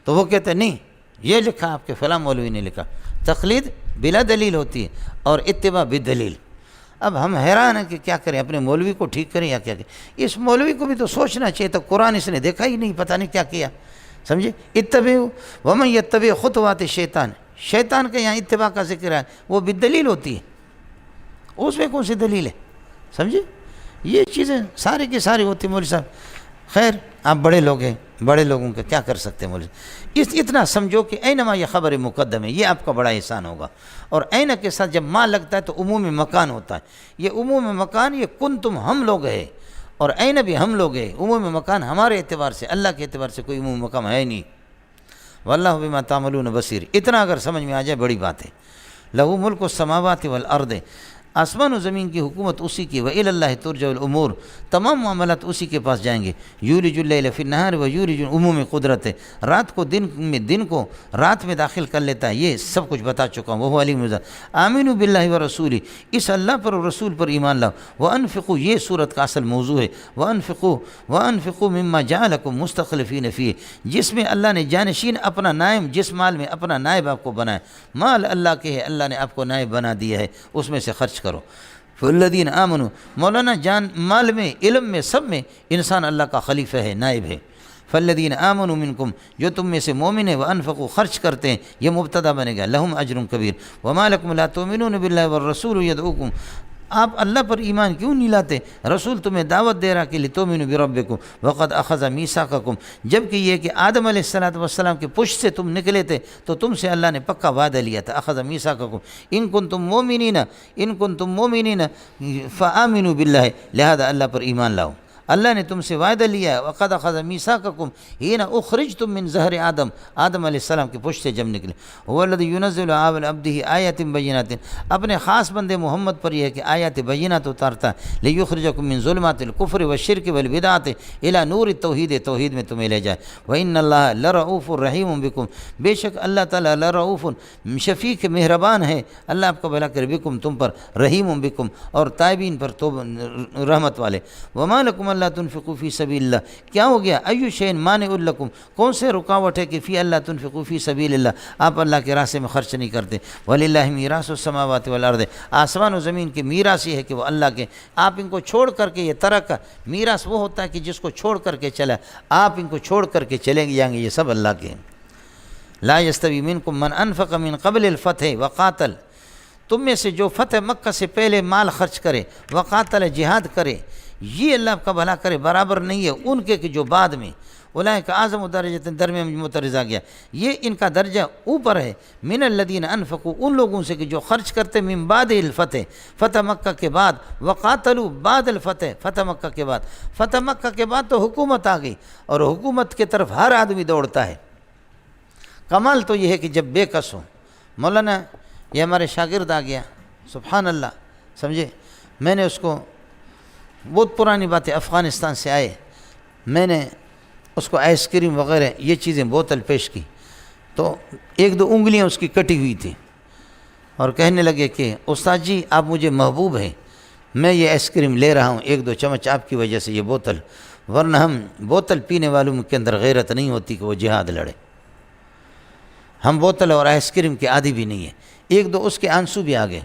تو وہ کہتے نہیں، یہ لکھا آپ کے فلاں مولوی نے لکھا، تقلید بلا دلیل ہوتی ہے اور اتباع بدلیل۔ اب ہم حیران ہیں کہ کیا کریں، اپنے مولوی کو ٹھیک کریں یا کیا کریں؟ اس مولوی کو بھی تو سوچنا چاہیے، تو قرآن اس نے دیکھا ہی نہیں، پتہ نہیں کیا کیا، سمجھے؟ اتبعوا ومن یتبع خطوات الشیطان، شیطان کے یہاں اتباع کا ذکر ہے وہ بھی دلیل ہوتی ہے، اس میں کون سی دلیل ہے؟ سمجھے؟ یہ چیزیں ساری کی ساری ہوتی ہیں مولوی صاحب۔ خیر آپ بڑے لوگ ہیں، بڑے لوگوں کا کیا کر سکتے ہیں مولوی؟ اتنا سمجھو کہ اینما یہ خبر مقدم ہے، یہ آپ کا بڑا احسان ہوگا۔ اور اینا کے ساتھ جب ماں لگتا ہے تو عمومی مکان ہوتا ہے، یہ عمومی مکان یہ کنتم ہم لوگ ہے، اور اینا بھی ہم لوگ ہے۔ عمومی مکان ہمارے اعتبار سے، اللہ کے اعتبار سے کوئی عمومی مقام ہے نہیں۔ واللہ بما تعملون بصیر، اتنا اگر سمجھ میں آ جائے بڑی بات ہے۔ لہو ملک السماوات والارض، آسمان و زمین کی حکومت اسی کی، وإلی اللہ ترجع الامور، تمام معاملات اسی کے پاس جائیں گے۔ یولج اللیل فی النہار ویولج، عمومی قدرت ہے، رات کو دن کو رات میں داخل کر لیتا ہے، یہ سب کچھ بتا چکا ہوں۔ وہ علیم ذات، آمنوا باللہ ورسولہ، اس اللہ پر اور رسول پر ایمان لاؤ۔ وانفقوا، یہ صورت کا اصل موضوع ہے، وانفقوا مما جعلکم مستخلفین فیہ، جس میں اللہ نے جانشین اپنا نائب، جس مال میں اپنا نائب آپ کو بنایا، مال اللہ کے ہے، اللہ نے آپ کو نائب بنا دیا ہے، اس میں سے خرچ کرو۔ فالذین آمنوا، مولانا جان مال میں، علم میں، سب میں انسان اللہ کا خلیفہ ہے، نائب ہے۔ فالذین آمنوا منکم، جو تم میں سے مومن ہے، وانفقوا، خرچ کرتے ہیں، یہ مبتدا بنے گا، لہم اجر کبیر۔ وما لکم لا تؤمنون باللہ والرسول یدعوکم، آپ اللہ پر ایمان کیوں نہیں لاتے؟ رسول تمہیں دعوت دے رہا کہ لتؤمنوا بربکم وقد اخذ میثاقکم، جبکہ یہ کہ آدم علیہ السلام کے پشت سے تم نکلے تھے تو تم سے اللہ نے پکا وعدہ لیا تھا، اخذ میثاقکم ان کنتم مومنین فآمنوا باللہ، لہذا اللہ پر ایمان لاؤ۔ اللہ نے تم سے وعدہ لیا ہے، وقد اخذ میثاقکم حین اخرجتم من ظہر آدم علیہ السلام کے پشت سے جب نکلے۔ هو الذی ینزل علی عبدہ آیات بینات، اپنے خاص بندے محمد پر یہ ہے کہ آیات بینات اتارتا ہے، لیخرجکم من ظلمات الکفر والشرک والبدعۃ الی نور التوحید، توحید میں تمہیں لے جائے۔ وان اللہ لرؤوف رحیم بکم، بے شک اللہ تعالیٰ لرؤوف، شفیق مہربان ہے، اللہ آپ کا بھلا کرے، بکم تم پر، رحیم بکم اور تائبین پر رحمت والے۔ وما لکم اللہ تنفقوا فی سبیل اللہ، کیا ہو گیا؟ ایو شیء مانع لکم، کون سے رکاوٹ ہے کہ فی اللہ تنفقوا فی سبیل اللہ، آپ اللہ کے راستے میں خرچ نہیں کرتے۔ وللہ میراث السماوات والارض، آسمان و زمین کے میراث یہ ہے کہ وہ اللہ کے، آپ ان کو چھوڑ کر کے، یہ ترک میراث وہ ہوتا ہے کہ جس کو چھوڑ کر کے چلا، آپ ان کو چھوڑ کر کے چلیں جائیں گے، یہ سب اللہ کے ہیں۔ لا یستوی منکم من انفق من قبل الفتح وقاتل، تم میں سے جو فتح مکہ سے پہلے مال خرچ کرے، وقاتل جہاد کرے، یہ اللہ آپ کا بھلا کرے، برابر نہیں ہے ان کے کہ جو بعد میں، اولئک اعظم درجۃ، درمیان میں مترجہ گیا، یہ ان کا درجہ اوپر ہے، من الذین انفقوا، ان لوگوں سے کہ جو خرچ کرتے، من بعد الفتح، فتح مکہ کے بعد، وقاتلوا بعد الفتح، فتح مکہ کے بعد۔ فتح مکہ کے بعد تو حکومت آ گئی، اور حکومت کی طرف ہر آدمی دوڑتا ہے۔ کمال تو یہ ہے کہ جب بے کس ہو۔ مولانا یہ ہمارے شاگرد آ گیا، سبحان اللہ، سمجھے، میں نے اس کو، بہت پرانی بات ہے، افغانستان سے آئے، میں نے اس کو آئس کریم وغیرہ یہ چیزیں بوتل پیش کی، تو ایک دو انگلیاں اس کی کٹی ہوئی تھی، اور کہنے لگے کہ استاد جی آپ مجھے محبوب ہیں، میں یہ آئس کریم لے رہا ہوں ایک دو چمچ آپ کی وجہ سے، یہ بوتل، ورنہ ہم بوتل پینے والوں کے اندر غیرت نہیں ہوتی کہ وہ جہاد لڑے، ہم بوتل اور آئس کریم کے عادی بھی نہیں ہیں۔ ایک دو اس کے آنسو بھی آ گئے،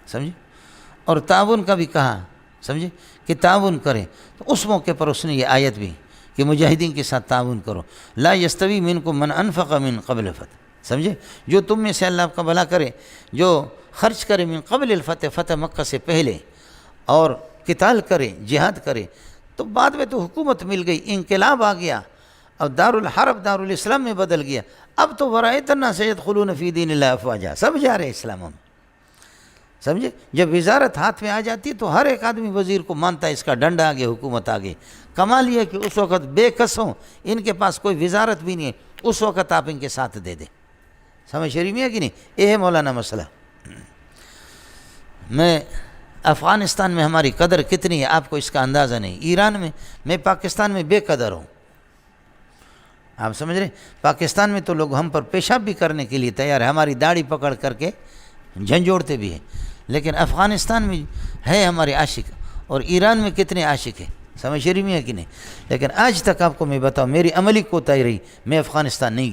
سمجھے، اور تعاون کا بھی کہا، سمجھے، کہ تعاون کریں، تو اس موقع پر اس نے یہ آیت بھی کہ مجاہدین کے ساتھ تعاون کرو۔ لا یستوی منکم من انفق من قبل الفتح، سمجھے، جو تم میں سے اللہ آپ کا بھلا کرے، جو خرچ کرے من قبل الفتح، فتح مکہ سے پہلے، اور قتال کرے، جہاد کرے، تو بعد میں تو حکومت مل گئی، انقلاب آ گیا، اور دار الحرب دار الاسلام میں بدل گیا، اب تو ورأیت الناس یدخلون فی دین اللہ افواجا، سب جا رہے اسلام میں، سمجھے۔ جب وزارت ہاتھ میں آ جاتی تو ہر ایک آدمی وزیر کو مانتا ہے، اس کا ڈنڈا آگے، حکومت آگے۔ کمال یہ ہے کہ اس وقت بے کس ہوں، ان کے پاس کوئی وزارت بھی نہیں ہے، اس وقت آپ ان کے ساتھ دے دیں، سمجھ شریف میں ہے کہ نہیں؟ یہ ہے مولانا مسئلہ۔ میں افغانستان میں ہماری قدر کتنی ہے آپ کو اس کا اندازہ نہیں، ایران میں پاکستان میں بے قدر ہوں، آپ سمجھ رہے ہیں؟ پاکستان میں تو لوگ ہم پر پیشاب بھی کرنے کے لیے تیار ہے، ہماری داڑھی پکڑ کر کے جھنجھوڑتے بھی ہیں، لیکن افغانستان میں ہے ہمارے عاشق، اور ایران میں کتنے عاشق ہیں، سمجھ شریف میں ہے کہ نہیں؟ لیکن آج تک آپ کو میں بتاؤں، میری عملی کوتاہی رہی، میں افغانستان نہیں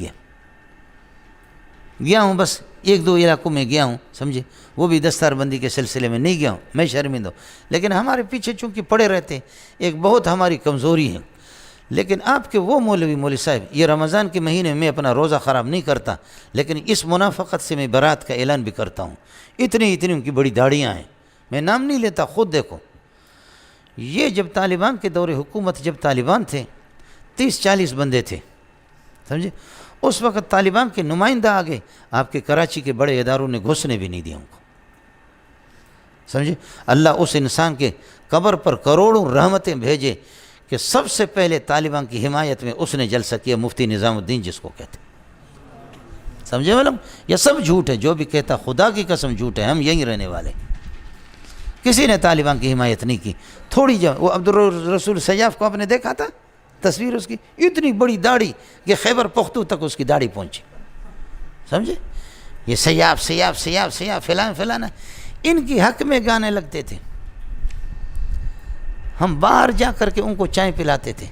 گیا ہوں، بس ایک دو علاقوں میں گیا ہوں، سمجھے، وہ بھی دستار بندی کے سلسلے میں نہیں گیا ہوں، میں شرمندہ ہوں، لیکن ہمارے پیچھے چونکہ پڑے رہتے، ایک بہت ہماری کمزوری ہے، لیکن آپ کے وہ مولوی صاحب یہ رمضان کے مہینے میں اپنا روزہ خراب نہیں کرتا، لیکن اس منافقت سے میں برات کا اعلان بھی کرتا ہوں. اتنی ان کی بڑی داڑیاں ہیں، میں نام نہیں لیتا، خود دیکھو. یہ جب طالبان کے دور حکومت، جب طالبان تھے 30-40 بندے تھے، سمجھے. اس وقت طالبان کے نمائندہ آگے آپ کے کراچی کے بڑے اداروں نے گھسنے بھی نہیں دیا ان کو، سمجھے. اللہ اس انسان کے قبر پر کروڑوں رحمتیں بھیجے کہ سب سے پہلے طالبان کی حمایت میں اس نے جلسہ کیا، مفتی نظام الدین جس کو کہتے، سمجھے. معلوم یہ سب جھوٹ ہے، جو بھی کہتا خدا کی قسم جھوٹ ہے. ہم یہیں رہنے والے، کسی نے طالبان کی حمایت نہیں کی. تھوڑی وہ عبدالرسول سیاف کو آپ نے دیکھا تھا تصویر اس کی، اتنی بڑی داڑھی کہ خیبر پختو تک اس کی داڑھی پہنچی، سمجھے. یہ سیاف فلانا ان کی حق میں گانے لگتے تھے. ہم باہر جا کر کے ان کو چائے پلاتے تھے،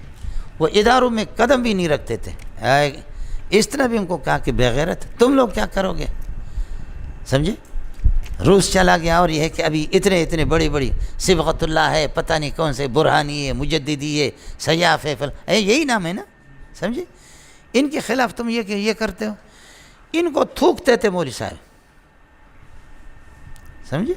وہ اداروں میں قدم بھی نہیں رکھتے تھے. اس طرح بھی ان کو کہا کہ بغیرت تم لوگ کیا کرو گے، سمجھے. روس چلا گیا، اور یہ ہے کہ ابھی اتنے بڑی صبغت اللہ ہے، پتہ نہیں کون سے برہانی ہے، مجددی ہے، سیاف ہے، یہی نام ہے نا، سمجھے. ان کے خلاف تم یہ کرتے ہو. ان کو تھوکتے تھے مولوی صاحب، سمجھے.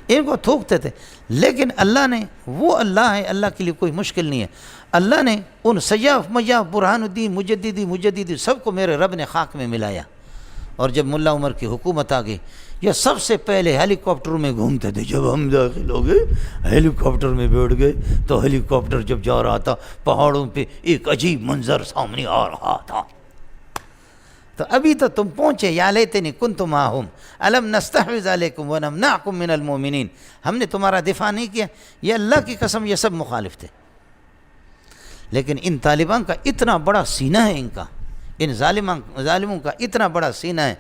ان کو تھوکتے تھے، لیکن اللہ نے، وہ اللہ ہے، اللہ کے لیے کوئی مشکل نہیں ہے. اللہ نے ان سیاف برہان الدین مجددی سب کو میرے رب نے خاک میں ملایا. اور جب ملا عمر کی حکومت آ گئی، یہ سب سے پہلے ہیلی کاپٹر میں گھومتے تھے. جب ہم داخل ہو گئے ہیلی کاپٹر میں بیٹھ گئے تو ہیلی کاپٹر جب جا رہا تھا پہاڑوں پہ ایک عجیب منظر سامنے آ رہا تھا. تو ابھی تو تم پہنچے، یا لیتنی کنت معہم الم نستحوذ علیکم ونمنعکم من المؤمنین. ہم نے تمہارا دفاع نہیں کیا. یہ اللہ کی قسم یہ سب مخالف تھے. لیکن ان طالبان کا اتنا بڑا سینہ ہے، ان کا، ان ظالموں کا اتنا بڑا سینہ ہے.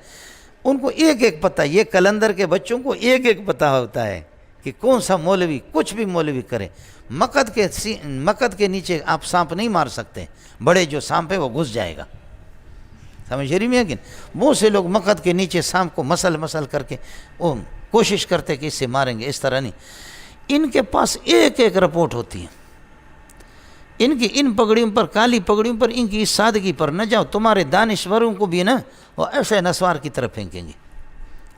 ان کو ایک پتہ، یہ کلندر کے بچوں کو ایک پتہ ہوتا ہے کہ کون سا مولوی کچھ بھی مولوی کرے. مقد کے نیچے آپ سانپ نہیں مار سکتے، بڑے جو سانپ ہے وہ گھس جائے گا، سمجھ رہی میں. بہت سے لوگ مقد کے نیچے سانپ کو مسل کر کے وہ کوشش کرتے کہ اس سے ماریں گے، اس طرح نہیں. ان کے پاس ایک رپورٹ ہوتی ہے. ان کی ان پگڑیوں پر، کالی پگڑیوں پر، ان کی اس سادگی پر نہ جاؤ. تمہارے دانشوروں کو بھی نا وہ ایسے نسوار کی طرف پھینکیں گے.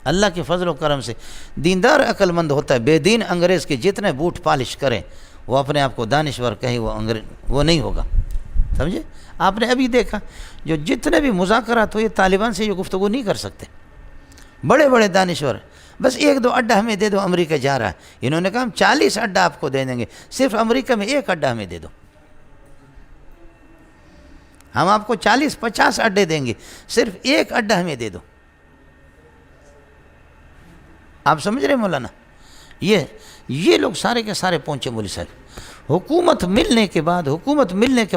اللہ کے فضل و کرم سے دیندار عقل مند ہوتا ہے. بے دین انگریز کے جتنے بوٹ پالش کریں وہ اپنے آپ کو دانشور کہیں وہ نہیں ہوگا، سمجھے. آپ نے ابھی دیکھا جو جتنے بھی مذاکرات ہوئے طالبان سے یہ گفتگو نہیں کر سکتے. بڑے دانشور، بس 1-2 اڈا ہمیں دے دو، امریکہ جا رہا ہے. انہوں نے کہا ہم 40 اڈا آپ کو دے دیں گے، صرف امریکہ میں 1 اڈا ہمیں دے دو. ہم آپ کو 40-50 اڈے دیں گے، صرف 1 اڈا ہمیں دے دو. آپ سمجھ رہے مولانا. یہ لوگ سارے کے سارے پہنچے مولوی صاحب. حکومت ملنے کے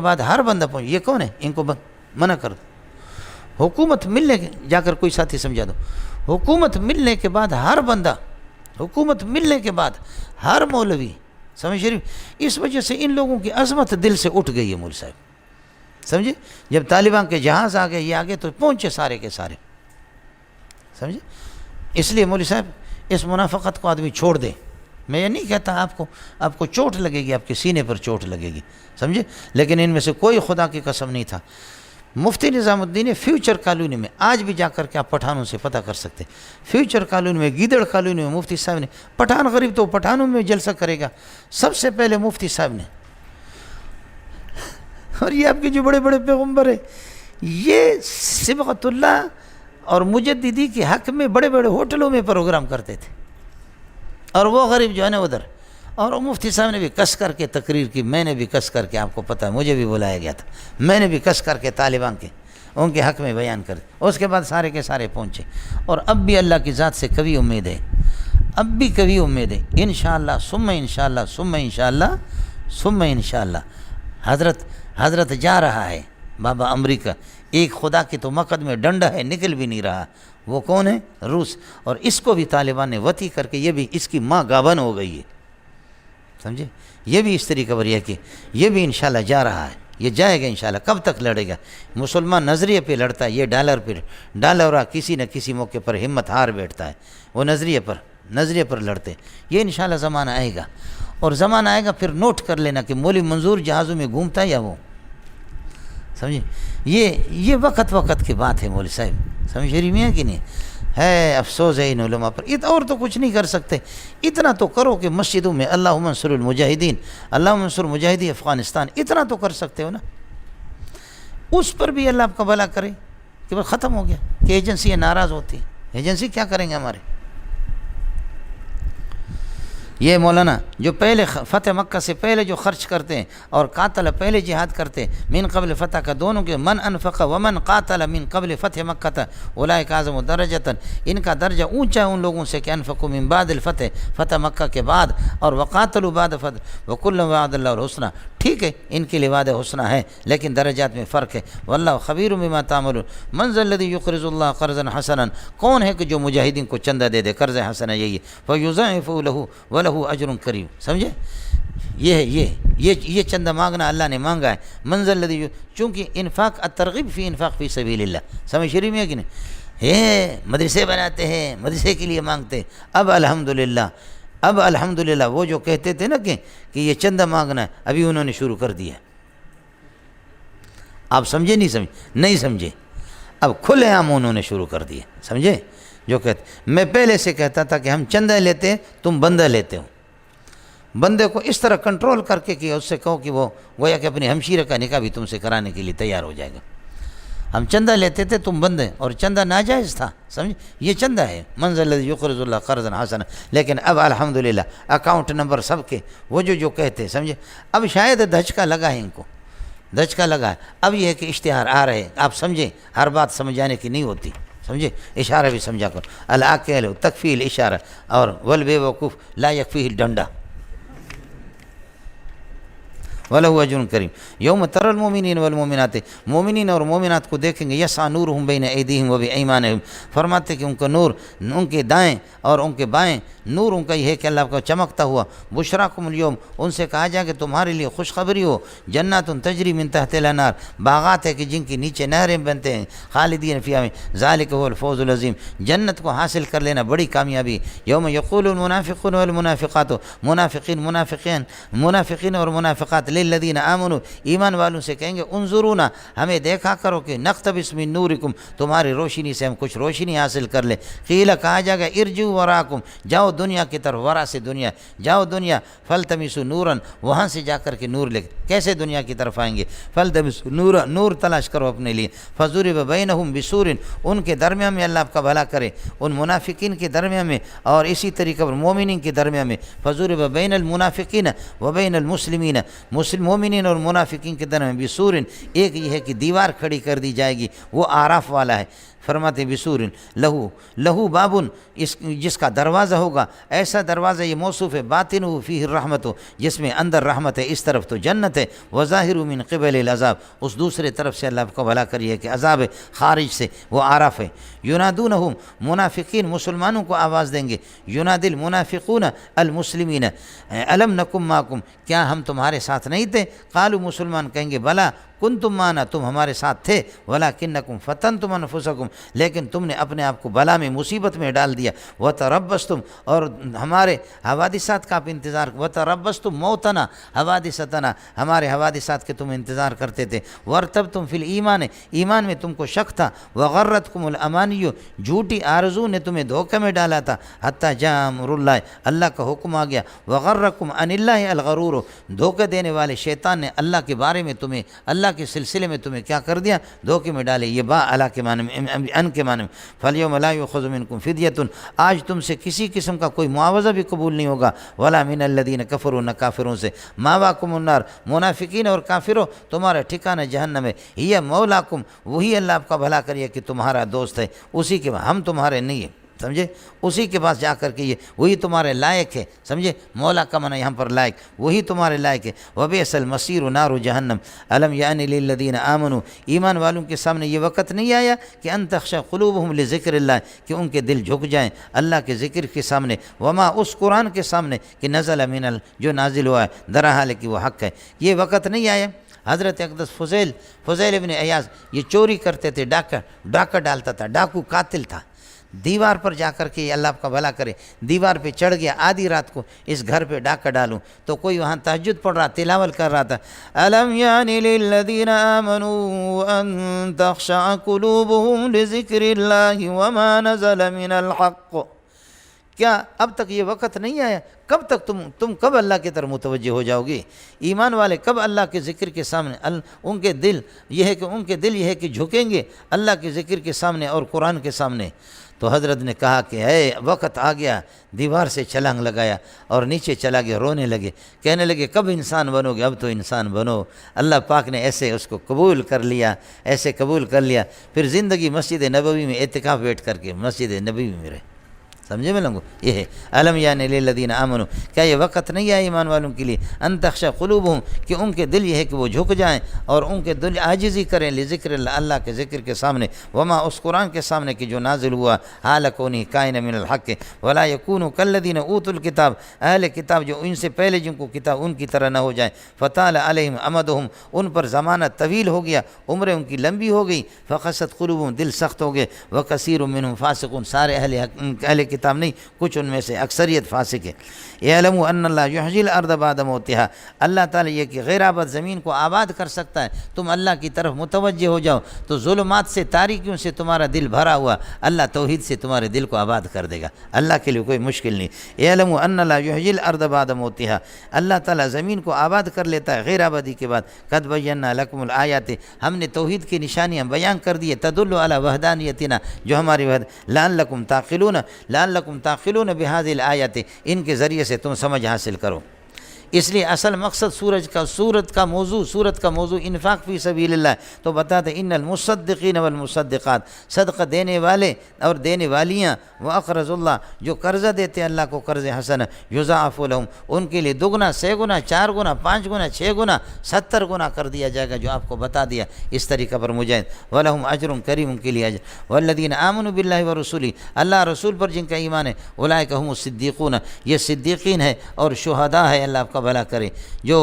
بعد ہر بندہ پہنچے. یہ کون ہے؟ ان کو منع کر دو. حکومت ملنے کے، جا کر کوئی ساتھی سمجھا دو. حکومت ملنے کے بعد ہر بندہ، حکومت ملنے کے بعد ہر مولوی، سمجھ شریف. اس وجہ سے ان لوگوں کی عظمت دل سے اٹھ گئی ہے مولوی صاحب، سمجھے. جب طالبان کے جہاز آ گئے، یہ آگے تو پہنچے سارے کے سارے، سمجھے. اس لیے مولوی صاحب اس منافقت کو آدمی چھوڑ دے. میں یہ نہیں کہتا آپ کو چوٹ لگے گی، آپ کے سینے پر چوٹ لگے گی، سمجھے. لیکن ان میں سے کوئی خدا کی قسم نہیں تھا. مفتی نظام الدین فیوچر کالونی میں، آج بھی جا کر کے آپ پٹھانوں سے پتہ کر سکتے، فیوچر کالونی میں، گیدڑ کالونی میں مفتی صاحب نے، پٹھان غریب تو پٹھانوں میں جلسہ کرے گا، سب سے پہلے مفتی صاحب نے. اور یہ آپ کے جو بڑے پیغمبر ہیں، یہ صبغت اللہ اور مجددی کے حق میں بڑے ہوٹلوں میں پروگرام کرتے تھے. اور وہ غریب جو ہے نا ادھر، اور مفتی صاحب نے بھی کس کر کے تقریر کی. میں نے بھی کس کر کے، آپ کو پتہ ہے مجھے بھی بلایا گیا تھا، میں نے بھی کس کر کے طالبان کے ان کے حق میں بیان کر. اس کے بعد سارے کے سارے پہنچے. اور اب بھی اللہ کی ذات سے کبھی امید ہے، اب بھی کبھی امید ہے. انشاءاللہ ثم انشاءاللہ حضرت جا رہا ہے بابا امریکہ. ایک خدا کی تو مقد میں ڈنڈا ہے، نکل بھی نہیں رہا. وہ کون ہے؟ روس. اور اس کو بھی طالبان نے وطی کر کے، یہ بھی اس کی ماں گابن ہو گئی ہے، سمجھے. یہ بھی اس طریقے پر یہ کہ یہ بھی انشاءاللہ جا رہا ہے، یہ جائے گا انشاءاللہ. کب تک لڑے گا؟ مسلمان نظریے پہ لڑتا ہے، یہ ڈالر کسی نہ کسی موقع پر ہمت ہار بیٹھتا ہے. وہ نظریے پر لڑتے. یہ انشاءاللہ زمانہ آئے گا. اور زمانہ آئے گا پھر نوٹ کر لینا کہ مولوی منظور جہازوں میں گھومتا ہے یا وہ سمجھے؟ یہ وقت کی بات ہے مولوی صاحب، سمجھ رہی میں کہ نہیں؟ ہے افسوس ہے ان علماء پر، اور تو کچھ نہیں کر سکتے، اتنا تو کرو کہ مسجدوں میں اللہم انصر المجاہدین، اللہم انصر مجاہدی افغانستان، اتنا تو کر سکتے ہو نا، اس پر بھی اللہ آپ کا بھلا کرے کہ بس ختم ہو گیا کہ ایجنسی ناراض ہوتی ہے، ایجنسی کیا کریں گے ہمارے؟ یہ مولانا جو پہلے فتح مکہ سے پہلے جو خرچ کرتے ہیں اور قاتل پہلے جہاد کرتے من قبل فتح کا، دونوں کے من انفق ومن قاتل من قبل فتح مکہ تھا اولئک اعظم درجۃ، ان کا درجہ اونچا ہے ان لوگوں سے کہ انفقوا من بعد الفتح، فتح مکہ کے بعد، اور وقاتلوا بعد فتح وکل وعد اللہ الحسنى، ٹھیک ہے ان کے لیے وعدہ حسنہ ہے لیکن درجات میں فرق ہے، واللہ خبیر بما تعملون، من ذا الذی یقرض اللہ قرضا حسنا، کون ہے کہ جو مجاہدین کو چندہ دے دے قرض حسنہ، یہی ہے فیضاعف له وله اجر کریم، سمجھے؟ یہ ہے یہ چندہ مانگنا اللہ نے مانگا ہے، من ذا الذی، چونکہ انفاق الترغیب فی انفاق فی سبیل اللہ، سمجھ شریف میں ہے کہ نہیں؟ مدرسے بناتے ہیں، مدرسے کے لیے مانگتے، اب الحمدللہ وہ جو کہتے تھے نا کہ یہ چندہ مانگنا ہے، ابھی انہوں نے شروع کر دیا، آپ سمجھے نہیں سمجھے، اب کھلے عام انہوں نے شروع کر دیا، سمجھے؟ جو کہتے، میں پہلے سے کہتا تھا کہ ہم چندہ لیتے ہیں، تم بندہ لیتے ہو، بندے کو اس طرح کنٹرول کر کے کہ اس سے کہو کہ وہ گویا کہ اپنی ہمشیرہ کا نکاح بھی تم سے کرانے کے لیے تیار ہو جائے گا، ہم چندہ لیتے تھے تم بندے، اور چندہ ناجائز تھا، سمجھ؟ یہ چندہ ہے من ذا الذی یقرض اللہ قرضا حسنا، لیکن اب الحمدللہ اکاؤنٹ نمبر سب کے وہ جو کہتے، سمجھے؟ اب شاید دھچکا لگا ہے ان کو، دھچکا لگا ہے، اب یہ ہے کہ اشتہار آ رہے، آپ سمجھیں ہر بات سمجھانے کی نہیں ہوتی، سمجھے؟ اشارہ بھی سمجھا کرو، العاقل تکفی الاشارہ، اور والبےوقوف لا یکفیہ الڈنڈا، وَلَهُ أَجْرٌ کریم۔ یوم تر المؤمنین والمؤمنات، مومنین اور مومنات کو دیکھیں گے، یسعی نورہم بین ایدیہم وبایمانہم، فرماتے کہ ان کا نور ان کے دائیں اور ان کے بائیں، نور ان کا یہ ہے کہ اللہ کا چمکتا ہوا، بشراکم اليوم، ان سے کہا جائے کہ تمہارے لیے خوشخبری ہو، جنات تجری من تحت الانہار، باغات ہے کہ جن کے نیچے نہریں بنتے ہیں، خالدین فیہا، ذالک هو الفوز العظیم، جنت کو حاصل کر لینا بڑی کامیابی۔ یوم یقول المنافقون والمنافقات، منافقین اور منافقات للذین آمنوا، ایمان والوں سے کہیں گے انظرونا، ہمیں دیکھا کرو کہ نقتبس من نورکم، تمہاری روشنی سے ہم کچھ روشنی حاصل کر لیں، قیل کہا جائے گا ارجعوا وراکم، جاؤ دنیا کی طرف، ورا سے دنیا، جاؤ دنیا، فلتمسوا نورا، وہاں سے جا کر کے نور لے، کیسے دنیا کی طرف آئیں گے؟ فلتمسوا نورا، نور تلاش کرو اپنے لیے، فضرب بینہم بسور، ان کے درمیان میں اللہ آپ کا بھلا کرے، ان منافقین کے درمیان میں، اور اسی طریقے پر مومنین کے درمیان میں، فضرب بین المنافقین وبین المسلمین، مومنین اور منافقین کے درمیان بسور، ایک یہ ہے کہ دیوار کھڑی کر دی جائے گی، وہ آراف والا ہے، فرماتے بسور لہو بابن، جس کا دروازہ ہوگا، ایسا دروازہ، یہ موصوف ہے، باطنہ فیہ الرحمت، جس میں اندر رحمت ہے، اس طرف تو جنت ہے، وظاہر من قبل العذاب، اس دوسرے طرف سے اللہ آپ کو بھلا کریے کہ عذاب ہے، خارج سے وہ آراف ہے۔ ینادونہم، منافقین مسلمانوں کو آواز دیں گے، ینادی المنافقون المسلمین الم نکم معکم، کیا ہم تمہارے ساتھ نہیں تھے؟ قالوا، مسلمان کہیں گے بلا کنتم معنا، تم ہمارے ساتھ تھے، ولکنکم فتنتم انفسکم، لیکن تم نے اپنے آپ کو بلا میں، مصیبت میں ڈال دیا، وتربصتم، اور ہمارے حوادثات کا آپ انتظار، وتربصتم موتنا حوادثتنا، ہمارے حوادثات کے تم انتظار کرتے تھے، وارتبتم فی الایمان، ایمان میں تم کو شک تھا، وغرتکم الامانی، جھوٹی آرزو نے تمہیں دھوکے میں ڈالا تھا، حتی جاء امر اللہ، اللہ کا حکم آ گیا، وغرکم عن اللہ الغرور، دھوکے دینے والے شیطان نے اللہ کے بارے میں تمہیں، اللہ کے سلسلے میں تمہیں کیا کر دیا؟ دھوکے میں ڈالے، یہ با اللہ کے معنی میں، ان کے معنی میں، فالیوم لا یؤخذ منکم فدیۃ، آج تم سے کسی قسم کا کوئی معاوضہ بھی قبول نہیں ہوگا، ولا من الذین کفروا، نہ کافروں سے، ماواکم النار، منافقین اور کافروں تمہارا ٹھکانہ جہنم ہے، یہ مولاکم، وہی اللہ آپ کا بھلا کریے کہ تمہارا دوست ہے، اسی کے، ہم تمہارے نہیں ہیں، سمجھے؟ اسی کے پاس جا کر کے یہ وہی تمہارے لائق ہے، سمجھے؟ مولا کا معنی یہاں پر لائق، وہی تمہارے لائق ہے، وبئس المصیر نار جہنم، الم یعن للذین آمنوا، ایمان والوں کے سامنے یہ وقت نہیں آیا کہ ان تخشع قلوبہم لذکر اللہ، کہ ان کے دل جھک جائیں اللہ کے ذکر کے سامنے، وما، اس قرآن کے سامنے کہ نزل من جو نازل ہوا ہے، درحال کہ وہ حق ہے، یہ وقت نہیں آیا۔ حضرت اقدس فضیل ابن عیاض یہ چوری کرتے تھے، ڈاکہ ڈالتا تھا، ڈاکو قاتل تھا، دیوار پر جا کر کے اللہ آپ کا بھلا کرے دیوار پہ چڑھ گیا آدھی رات کو اس گھر پہ ڈاکہ ڈالوں تو کوئی وہاں تہجد پڑھ رہا تلاوت کر رہا تھا الم یان للذین آمنوا ان تخشع قلوبهم لذکر اللہ وما نزل من الحق، کیا اب تک یہ وقت نہیں آیا؟ کب تک تم کب اللہ کی طرف متوجہ ہو جاؤ گے؟ ایمان والے کب اللہ کے ذکر کے سامنے ان کے دل یہ ہے کہ جھکیں گے اللہ کے ذکر کے سامنے اور قرآن کے سامنے۔ تو حضرت نے کہا کہ اے وقت آ گیا، دیوار سے چھلانگ لگایا اور نیچے چلا گیا، رونے لگے، کہنے لگے کب انسان بنو گے؟ اب تو انسان بنو۔ اللہ پاک نے ایسے اس کو قبول کر لیا، پھر زندگی مسجد نبوی میں اعتکاف بیٹھ کر کے مسجد نبوی میں رہے۔ سمجھے میں لوگوں؟ یہ ہے الم یان للذین آمنوا، کیا یہ وقت نہیں آیا ایمان والوں کے لیے ان تخشع قلوبہم کہ ان کے دل یہ ہے کہ وہ جھک جائیں اور ان کے دل عاجزی کریں لذکر اللہ کے ذکر کے سامنے، وما اس قرآن کے سامنے کہ جو نازل ہوا حال کونہ کائن من الحق، ولا یکونوا کالذین اوتوا الکتاب، اہل کتاب جو ان سے پہلے جن کو کتاب ان کی طرح نہ ہو جائیں، فطال علیہم امدہم ان پر زمانہ طویل ہو گیا، عمریں ان کی لمبی ہو گئی، فقست قلوبہم دل سخت ہو گئے، وکثیر منہم فاسقون سارے اہل کتاب نہیں، کچھ ان میں سے اکثریت فاسق ہے۔ اعلموا ان اللہ یحیی الارض بعد موتہا، اللہ تعالیٰ یہ کہ غیر آباد زمین کو آباد کر سکتا ہے، تم اللہ کی طرف متوجہ ہو جاؤ تو ظلمات سے تاریکیوں سے تمہارا دل بھرا ہوا اللہ توحید سے تمہارے دل کو آباد کر دے گا، اللہ کے لیے کوئی مشکل نہیں۔ اعلموا ان اللہ یحیی الارض بعد موتہا، اللہ تعالیٰ زمین کو آباد کر لیتا ہے غیر آبادی کے بعد۔ قد بینا لکم الآیات، ہم نے توحید کی نشانیاں بیان کر دی، تدل علی وحدانیتنا جو ہماری لعلکم تعقلون بہذه الآیات، ان کے ذریعے سے تم سمجھ حاصل کرو۔ اس لیے اصل مقصد سورت کا موضوع انفاق فی سبیل اللہ، تو بتاتے ان المصدقین والمصدقات، صدقہ دینے والے اور دینے والیاں، واقرض اللہ جو قرضہ دیتے اللہ کو قرض حسن، یضاعف لہم ان کے لیے دگنا، 6 گنا، 4 گنا، 5 گنا، 6 گنا، 70 گنا کر دیا جائے گا، جو آپ کو بتا دیا اس طریقہ پر مجاہد، ولہم اجر کریم ان کے لیے اجر، والذین آمنوا باللہ ورسولہ اللہ رسول پر جن کا ایمان ہے، اولئک هم الصدیقون یہ صدیقین ہے اور شہداء ہے، اللہ آپ کا بھلا کرے، جو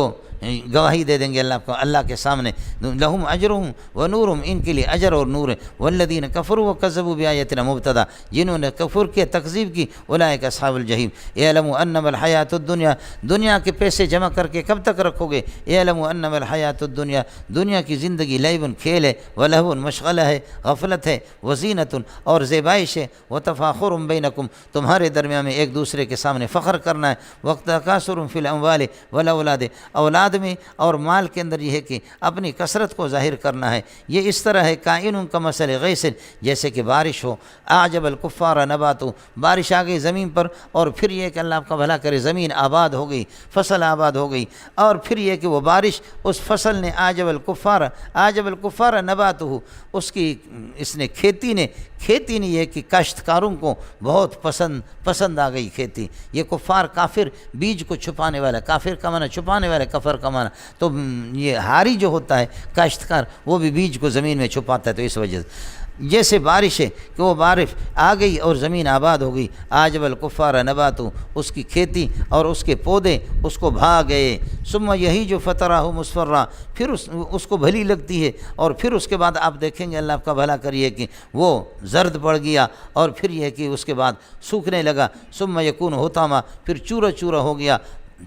گواہی دے دیں گے اللہ کے سامنے، لہم اجرہم و نورہم ان کے لیے اجر اور نور ہے، والذین کفروا وکذبوا بآیاتنا مبتدا جنہوں نے کفر کی تکذیب کی، اولئک اصحاب الجحیم۔ اعلموا انما الحیات الدنیا، دنیا کے پیسے جمع کر کے کب تک رکھو گے؟ اعلموا انما الحیات الدنیا، دنیا کی زندگی لعب کھیل ہے، ولہو مشغلہ ہے، غفلت ہے، وزینت اور زیبائش ہے، وتفاخر بینکم تمہارے درمیان میں ایک دوسرے کے سامنے فخر کرنا ہے، وتکاثر فی الاموال والاولاد اولاد میں اور مال کے اندر یہ ہے کہ اپنی کثرت کو ظاہر کرنا ہے۔ یہ اس طرح ہے کائن کا مسئلہ غیث، جیسے کہ بارش ہو، اعجب الکفار نباتو بارش آ گئی زمین پر، اور پھر یہ کہ اللہ آپ کا بھلا کرے زمین آباد ہو گئی، فصل آباد ہو گئی، اور پھر یہ کہ وہ بارش اس فصل نے اعجب الکفار نباتو اس نے کھیتی نے یہ کہ کاشتکاروں کو بہت پسند آ گئی کھیتی۔ یہ کفار کافر بیج کو چھپانے والا، کافر کا معنی چھپانے والا، کفر کا معنی تو یہ ہاری جو ہوتا ہے کاشتکار وہ بھی بیج کو زمین میں چھپاتا ہے، تو اس وجہ سے جیسے بارش ہے کہ وہ بارش آ گئی اور زمین آباد ہو گئی، اعجب الکفار نباتو اس کی کھیتی اور اس کے پودے اس کو بھا گئے، ثم یہی جو فترہ مصفرہ پھر اس کو بھلی لگتی ہے، اور پھر اس کے بعد آپ دیکھیں گے اللہ آپ کا بھلا کریے کہ وہ زرد پڑ گیا، اور پھر یہ کہ اس کے بعد سوکھنے لگا، ثم یکون حطاما پھر چورا چورا ہو گیا،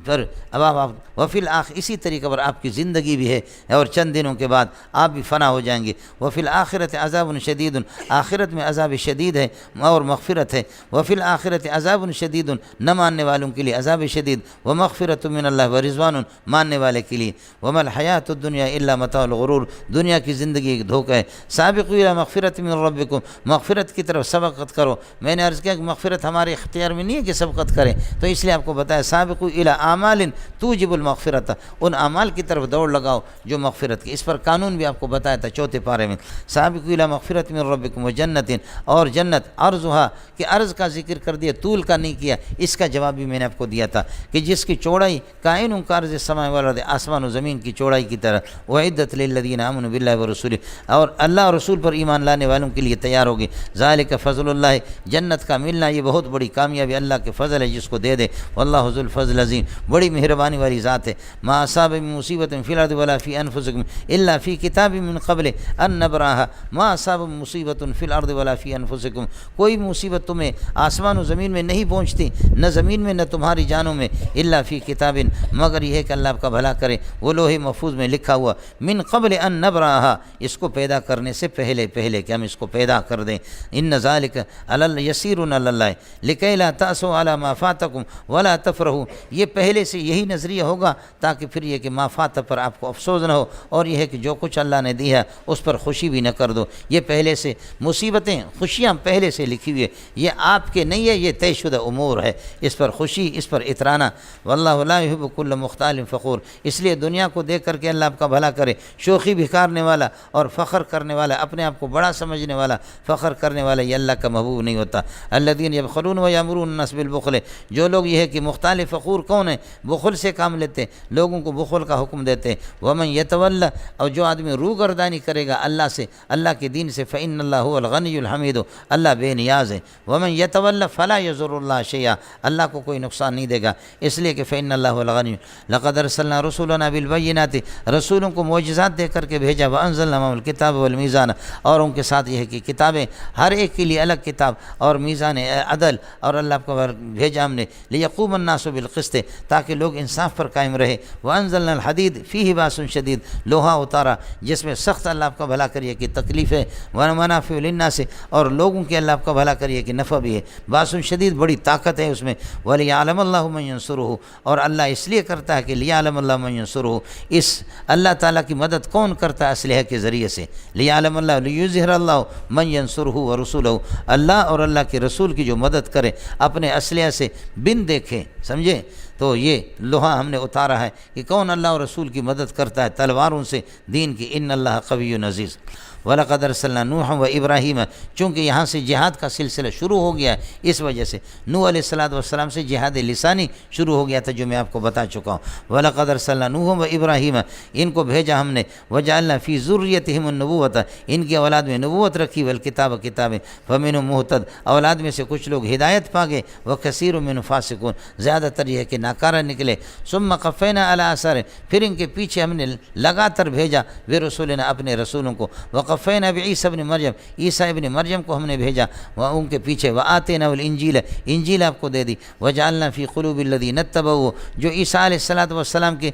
پھر اب آپ وفی الآخر اسی طریقے پر آپ کی زندگی بھی ہے، اور چند دنوں کے بعد آپ بھی فنا ہو جائیں گے۔ وفی الآخرت عذاب شدید آخرت میں عذاب شدید ہے اور مغفرت ہے۔ وفی الآخرت عذاب شدید نہ ماننے والوں کے لیے عذاب شدید، ومغفرت من اللہ ورضوان ماننے والے کے لیے۔ وما الحیات الدنیا الا متاع الغرور دنیا کی زندگی ایک دھوکہ ہے۔ سابقوا الی مغفرت من ربکم مغفرت کی طرف سبقت کرو۔ میں نے عرض کیا کہ مغفرت ہمارے اختیار میں نہیں ہے کہ سبقت کریں، تو اس لیے آپ کو بتایا سابقوا الی اعمال توجب المغفرت ان اعمال کی طرف دوڑ لگاؤ جو مغفرت کی، اس پر قانون بھی آپ کو بتایا تھا 4 پارے میں۔ سابقوا الی مغفرت من ربکم وجنت اور جنت عرضها کہ عرض کا ذکر کر دیا، طول کا نہیں کیا، اس کا جواب بھی میں نے آپ کو دیا تھا کہ جس کی چوڑائی کائن کا عرض السماء والارض آسمان و زمین کی چوڑائی کی طرح، وعدت للذین آمنوا باللہ ورسولہ اور اللہ اور رسول پر ایمان لانے والوں کے لیے تیار ہوگی۔ ذالک فضل اللہ جنت کا ملنا یہ بہت بڑی کامیابی اللہ کے فضل ہے جس کو دے دے، واللہ ذو الفضل عظیم بڑی مہربانی والی ذات ہے۔ ما اصاب من مصیبت فی الارض ولا فی انفسکم الا فی کتاب من قبل ان نبرأها۔ ما اصاب من مصیبت فی الارض ولا فی انفسکم، کوئی مصیبت تمہیں آسمان و زمین میں نہیں پہنچتی، نہ زمین میں نہ تمہاری جانوں میں، الا فی کتاب، مگر یہ ہے کہ اللہ آپ کا بھلا کرے، وہ لوح محفوظ میں لکھا ہوا، من قبل ان نبرأها، اس کو پیدا کرنے سے پہلے کہ ہم اس کو پیدا کر دیں۔ ان ذالک علی یسیر علی اللہ لکی لا تأسوا علی ما فاتکم ولا تفرحوا، یہ پہلے سے یہی نظریہ ہوگا تاکہ پھر یہ کہ ما فات پر آپ کو افسوس نہ ہو، اور یہ ہے کہ جو کچھ اللہ نے دیا اس پر خوشی بھی نہ کر دو۔ یہ پہلے سے مصیبتیں خوشیاں پہلے سے لکھی ہوئی ہے، یہ آپ کے نہیں ہے، یہ طے شدہ امور ہے، اس پر خوشی، اس پر اترانا۔ واللہ لا یحب کل مختال فخور، اس لیے دنیا کو دیکھ کر کے اللہ آپ کا بھلا کرے، شوخی بکھارنے والا اور فخر کرنے والا، اپنے آپ کو بڑا سمجھنے والا، فخر کرنے والا، یہ اللہ کا محبوب نہیں ہوتا۔ الذین یبخلون ویأمرون الناس بالبخل، جو لوگ یہ ہے کہ مختال فخور کون ہیں، بخل سے کام لیتے، لوگوں کو بخل کا حکم دیتے۔ ومن یتولی، اور جو آدمی روگردانی کرے گا اللہ سے، اللہ کے دین سے، فإن اللہ هو الغنی الحمید، اللہ بے نیاز ہے۔ ومن یتولی فلا یضر اللہ شیئا، اللہ کو کوئی نقصان نہیں دے گا، اس لیے کہ فإن اللہ هو الغنی۔ لقد ارسلنا رسولنا بالبینات، رسولوں کو معجزات دے کر کے بھیجا، وانزلنا معهم الکتاب والمیزان، اور ان کے ساتھ یہ ہے کہ کتابیں، ہر ایک کے لیے الگ کتاب اور میزان عدل، اور اللہ کو بھیجا ہم نے، لیقوم الناس بالقسط، تاکہ لوگ انصاف پر قائم رہے۔ وانزلنا الحدید فیہ باس شدید، لوہا اتارا جس میں سخت اللہ آپ کا بھلا کریے کہ تکلیف ہے، ومنافع للناس، اور لوگوں کے اللہ آپ کا بھلا کریے کہ نفع بھی ہے، باس شدید بڑی طاقت ہے اس میں۔ ولیعلم اللہ من ینصرہ، اور اللہ اس لیے کرتا ہے کہ لیعلم اللہ من ینصرہ، اس اللہ تعالیٰ کی مدد کون کرتا ہے اسلحہ کے ذریعے سے، لیعلم اللہ لیظہر اللہ من ینصرہ ورسولہ، اللہ اور اللہ کے رسول کی جو مدد کرے اپنے اسلحہ سے بن دیکھے، سمجھے، تو یہ لوہا ہم نے اتارا ہے کہ کون اللہ اور رسول کی مدد کرتا ہے تلواروں سے دین کی۔ ان اللہ قوی عزیز۔ وَلَقَدْ أَرْسَلْنَا نُوحًا وَإِبْرَاهِيمَ، چونکہ یہاں سے جہاد کا سلسلہ شروع ہو گیا ہے، اس وجہ سے نوح علیہ السلام سے جہاد لسانی شروع ہو گیا تھا، جو میں آپ کو بتا چکا ہوں۔ وَلَقَدْ أَرْسَلْنَا نُوحًا وَإِبْرَاهِيمَ، ان کو بھیجا ہم نے، وَجَعَلْنَا فِي ذُرِّيَّتِهِمُ النُّبُوَّةَ، ان کی اولاد میں نبوت رکھی، والکتاب کتابیں، فَمِنْهُم مُهْتَدٍ، اولاد میں سے کچھ لوگ ہدایت پا گئے، وَكَثِيرٌ مِّنْهُمْ فَاسِقُونَ، زیادہ تر یہ ہے کہ ناکارہ نکلے۔ ثُمَّ قَفَّيْنَا عَلَىٰ آثَارِهِمْ، پھر ان کے پیچھے ہم نے لگاتر بھیجا، برسولنا اپنے رسولوں کو، وَقَفَّيْنَا بِعِيسَىٰ ابن مریم، عیسیٰ ابن مریم کو ہم نے بھیجا، ان کے پیچھے، وآتینا الانجیل، انجیل آپ کو دے دی، وجعلنا فی قلوب الذین اتبعوہ، جو عیسیٰ علیہ السلام کے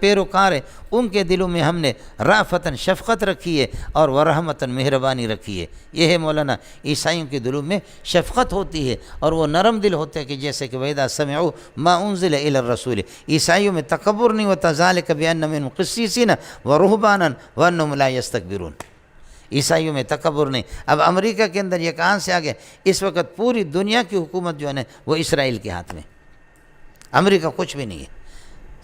پیروکار ہیں، ان کے دلوں میں ہم نے رأفتاً شفقت رکھی ہے، اور ورحمتاً مہربانی رکھی ہے۔ یہ ہے مولانا، عیسائیوں کے دلوں میں شفقت ہوتی ہے اور وہ نرم دل ہوتے ہیں، کہ جیسے کہ وَإِذَا سَمِعُوا مَا أُنزِلَ إِلَى الرَّسُولِ، عیسائیوں میں تکبر نہیں ہوتا، ذَلِكَ بِأَنَّ مِنْهُمْ قِسِّيسِينَ وَرُهْبَانًا وَأَنَّهُمْ لَا يَسْتَكْبِرُونَ، عیسائیوں میں تکبر نہیں۔ اب امریکہ کے اندر یہ کہاں سے آ گیا؟ اس وقت پوری دنیا کی حکومت جو ہے نا وہ اسرائیل کے ہاتھ میں، امریکہ کچھ بھی نہیں ہے،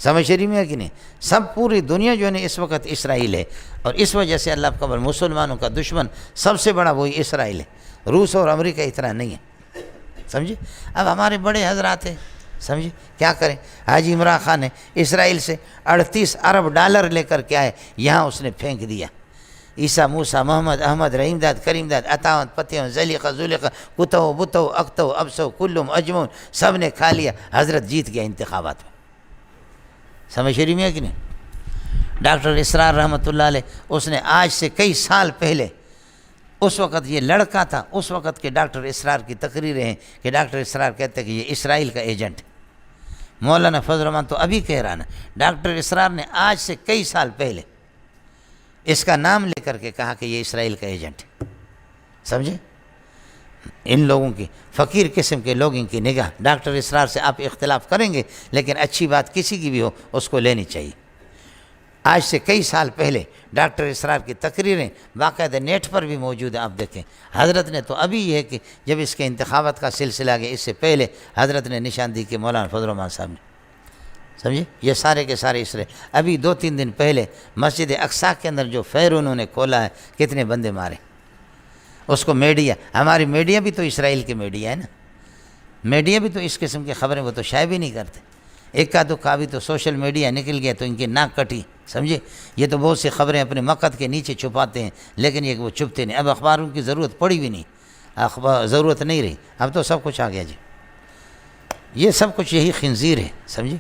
سمجھ شریف میں ہے کہ نہیں؟ سب پوری دنیا جو ہے نا اس وقت اسرائیل ہے، اور اس وجہ سے اللہ کا مسلمانوں کا دشمن سب سے بڑا وہی اسرائیل ہے، روس اور امریکہ اتنا نہیں ہے، سمجھے۔ اب ہمارے بڑے حضرات ہیں، سمجھے کیا کریں؟ حاجی عمران خان نے اسرائیل سے 38 ارب ڈالر لے کر کے آئے، یہاں اس نے پھینک دیا۔ عیسیٰ، موسیٰ، محمد، احمد، رحیم داد، کریم داد، عطاوت، فتح، زلیقہ، زلیقہ، کتو، بتو، اکتو، ابسو، کلم، اجمون، سب نے کھا لیا، حضرت جیت گیا انتخابات میں، سمجھ شریف میں ہے کہ نہیں؟ ڈاکٹر اسرار رحمۃ اللہ علیہ، اس نے آج سے کئی سال پہلے، اس وقت یہ لڑکا تھا، اس وقت کے ڈاکٹر اسرار کی تقریریں ہیں کہ ڈاکٹر اسرار کہتے ہیں کہ یہ اسرائیل کا ایجنٹ ہے۔ مولانا فضل الرحمان تو ابھی کہہ رہا نا، ڈاکٹر اسرار نے آج سے کئی سال پہلے اس کا نام لے کر کے کہا کہ یہ اسرائیل کا ایجنٹ ہے، سمجھے۔ ان لوگوں کی فقیر قسم کے لوگ، ان کی نگاہ، ڈاکٹر اسرار سے آپ اختلاف کریں گے لیکن اچھی بات کسی کی بھی ہو اس کو لینی چاہیے۔ آج سے کئی سال پہلے ڈاکٹر اسرار کی تقریریں باقاعدہ نیٹ پر بھی موجود ہیں، آپ دیکھیں۔ حضرت نے تو ابھی یہ ہے کہ جب اس کے انتخابات کا سلسلہ گیا، اس سے پہلے حضرت نے نشاندہی کی مولانا فضل الرحمان صاحب نے، سمجھے۔ یہ سارے کے سارے اسرائیل، ابھی 2-3 دن پہلے مسجد اقصیٰ کے اندر جو فیر انہوں نے کھولا ہے، کتنے بندے مارے اس کو۔ میڈیا، ہماری میڈیا بھی تو اسرائیل کی میڈیا ہے نا، میڈیا بھی تو اس قسم کی خبریں وہ تو شائع بھی نہیں کرتے۔ ایک کا دکھا بھی تو سوشل میڈیا نکل گیا تو ان کی ناک کٹی، سمجھے۔ یہ تو بہت سی خبریں اپنے مقد کے نیچے چھپاتے ہیں، لیکن یہ وہ چھپتے نہیں۔ اب اخباروں کی ضرورت پڑی بھی نہیں، ضرورت نہیں رہی، اب تو سب کچھ آ گیا جی۔ یہ سب کچھ یہی خنزیر ہے، سمجھے؟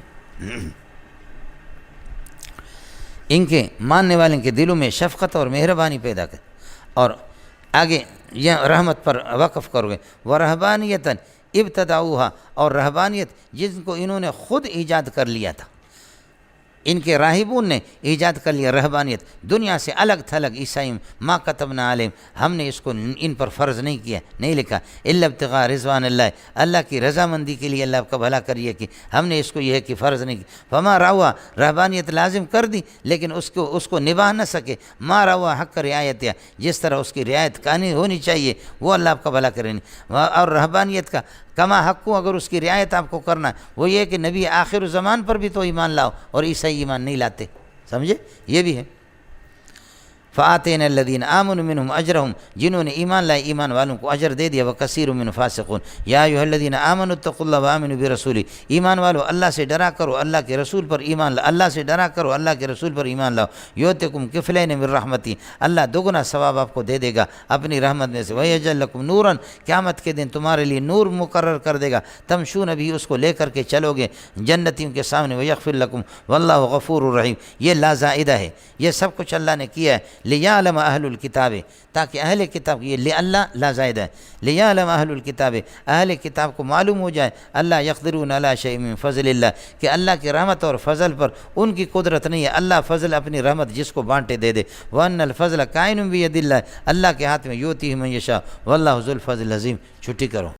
ان کے ماننے والوں کے دلوں میں شفقت اور مہربانی پیدا کر، اور آگے یہ رحمت پر وقف کرو گے، ورہبانیتاً ابتدعوها، اور رہبانیت جن کو انہوں نے خود ایجاد کر لیا تھا، ان کے راہبون نے ایجاد کر لیا رہبانیت، دنیا سے الگ تھلگ عیسائی، ما کتبنا علیہم، ہم نے اس کو ان پر فرض نہیں کیا، نہیں لکھا، الا ابتغاء رضوان اللہ، اللہ کی رضامندی کے لیے، اللہ کا بھلا کریے کہ ہم نے اس کو یہ ہے کہ فرض نہیں کیا، فما رعوا، رہبانیت لازم کر دی لیکن اس کو نبھا نہ سکے، ما رعوا حق رعایت، جس طرح اس کی رعایت کانی ہونی چاہیے وہ اللہ آپ کا بھلا کریں، اور رہبانیت کا کما حق کو، اگر اس کی رعایت آپ کو کرنا ہے وہ یہ کہ نبی آخر زمان پر بھی تو ایمان لاؤ، اور عیسائی ایمان نہیں لاتے، سمجھے؟ یہ بھی ہے۔ فآتینا الذین آمنوا منہم اجرہم، جنہوں نے ایمان لائے ایمان والوں کو اجر دے دیا، وکثیر من فاسقون، یا ایھا الذین آمنوا اتقوا اللہ وآمنوا برسولہ، ایمان والو اللہ سے ڈرا کرو، اللہ کے رسول پر ایمان لاؤ، اللہ سے ڈرا کرو، اللہ کے رسول پر ایمان لاؤ، یؤتکم کفلین من رحمتی، اللہ دگنا ثواب آپ کو دے دے گا اپنی رحمت میں سے، ویجعل لکم نورا، قیامت کے دن تمہارے لیے نور مقرر کر دے گا، تمشون بھی اس کو لے کر کے چلو گے جنتیوں کے سامنے، ویغفر لکم واللہ غفور الرحیم، یہ لا زائدہ ہے، یہ سب کچھ اللہ نے کیا ہے، لیعلم اہل الکتاب، تاکہ اہل کتاب، یہ اللہ لا زائدہ ہے، لیعلم اہل الکتاب، اہل کتاب کو معلوم ہو جائے، اللہ یقدرون علی شیء من فضل اللہ، کہ اللہ کی رحمت اور فضل پر ان کی قدرت نہیں ہے، اللہ فضل اپنی رحمت جس کو بانٹے دے دے، وان الفضل کائن بید اللہ، اللہ کے ہاتھ میں یؤتیہ من یشاء واللہ ذو الفضل العظیم۔ چھٹی کرو۔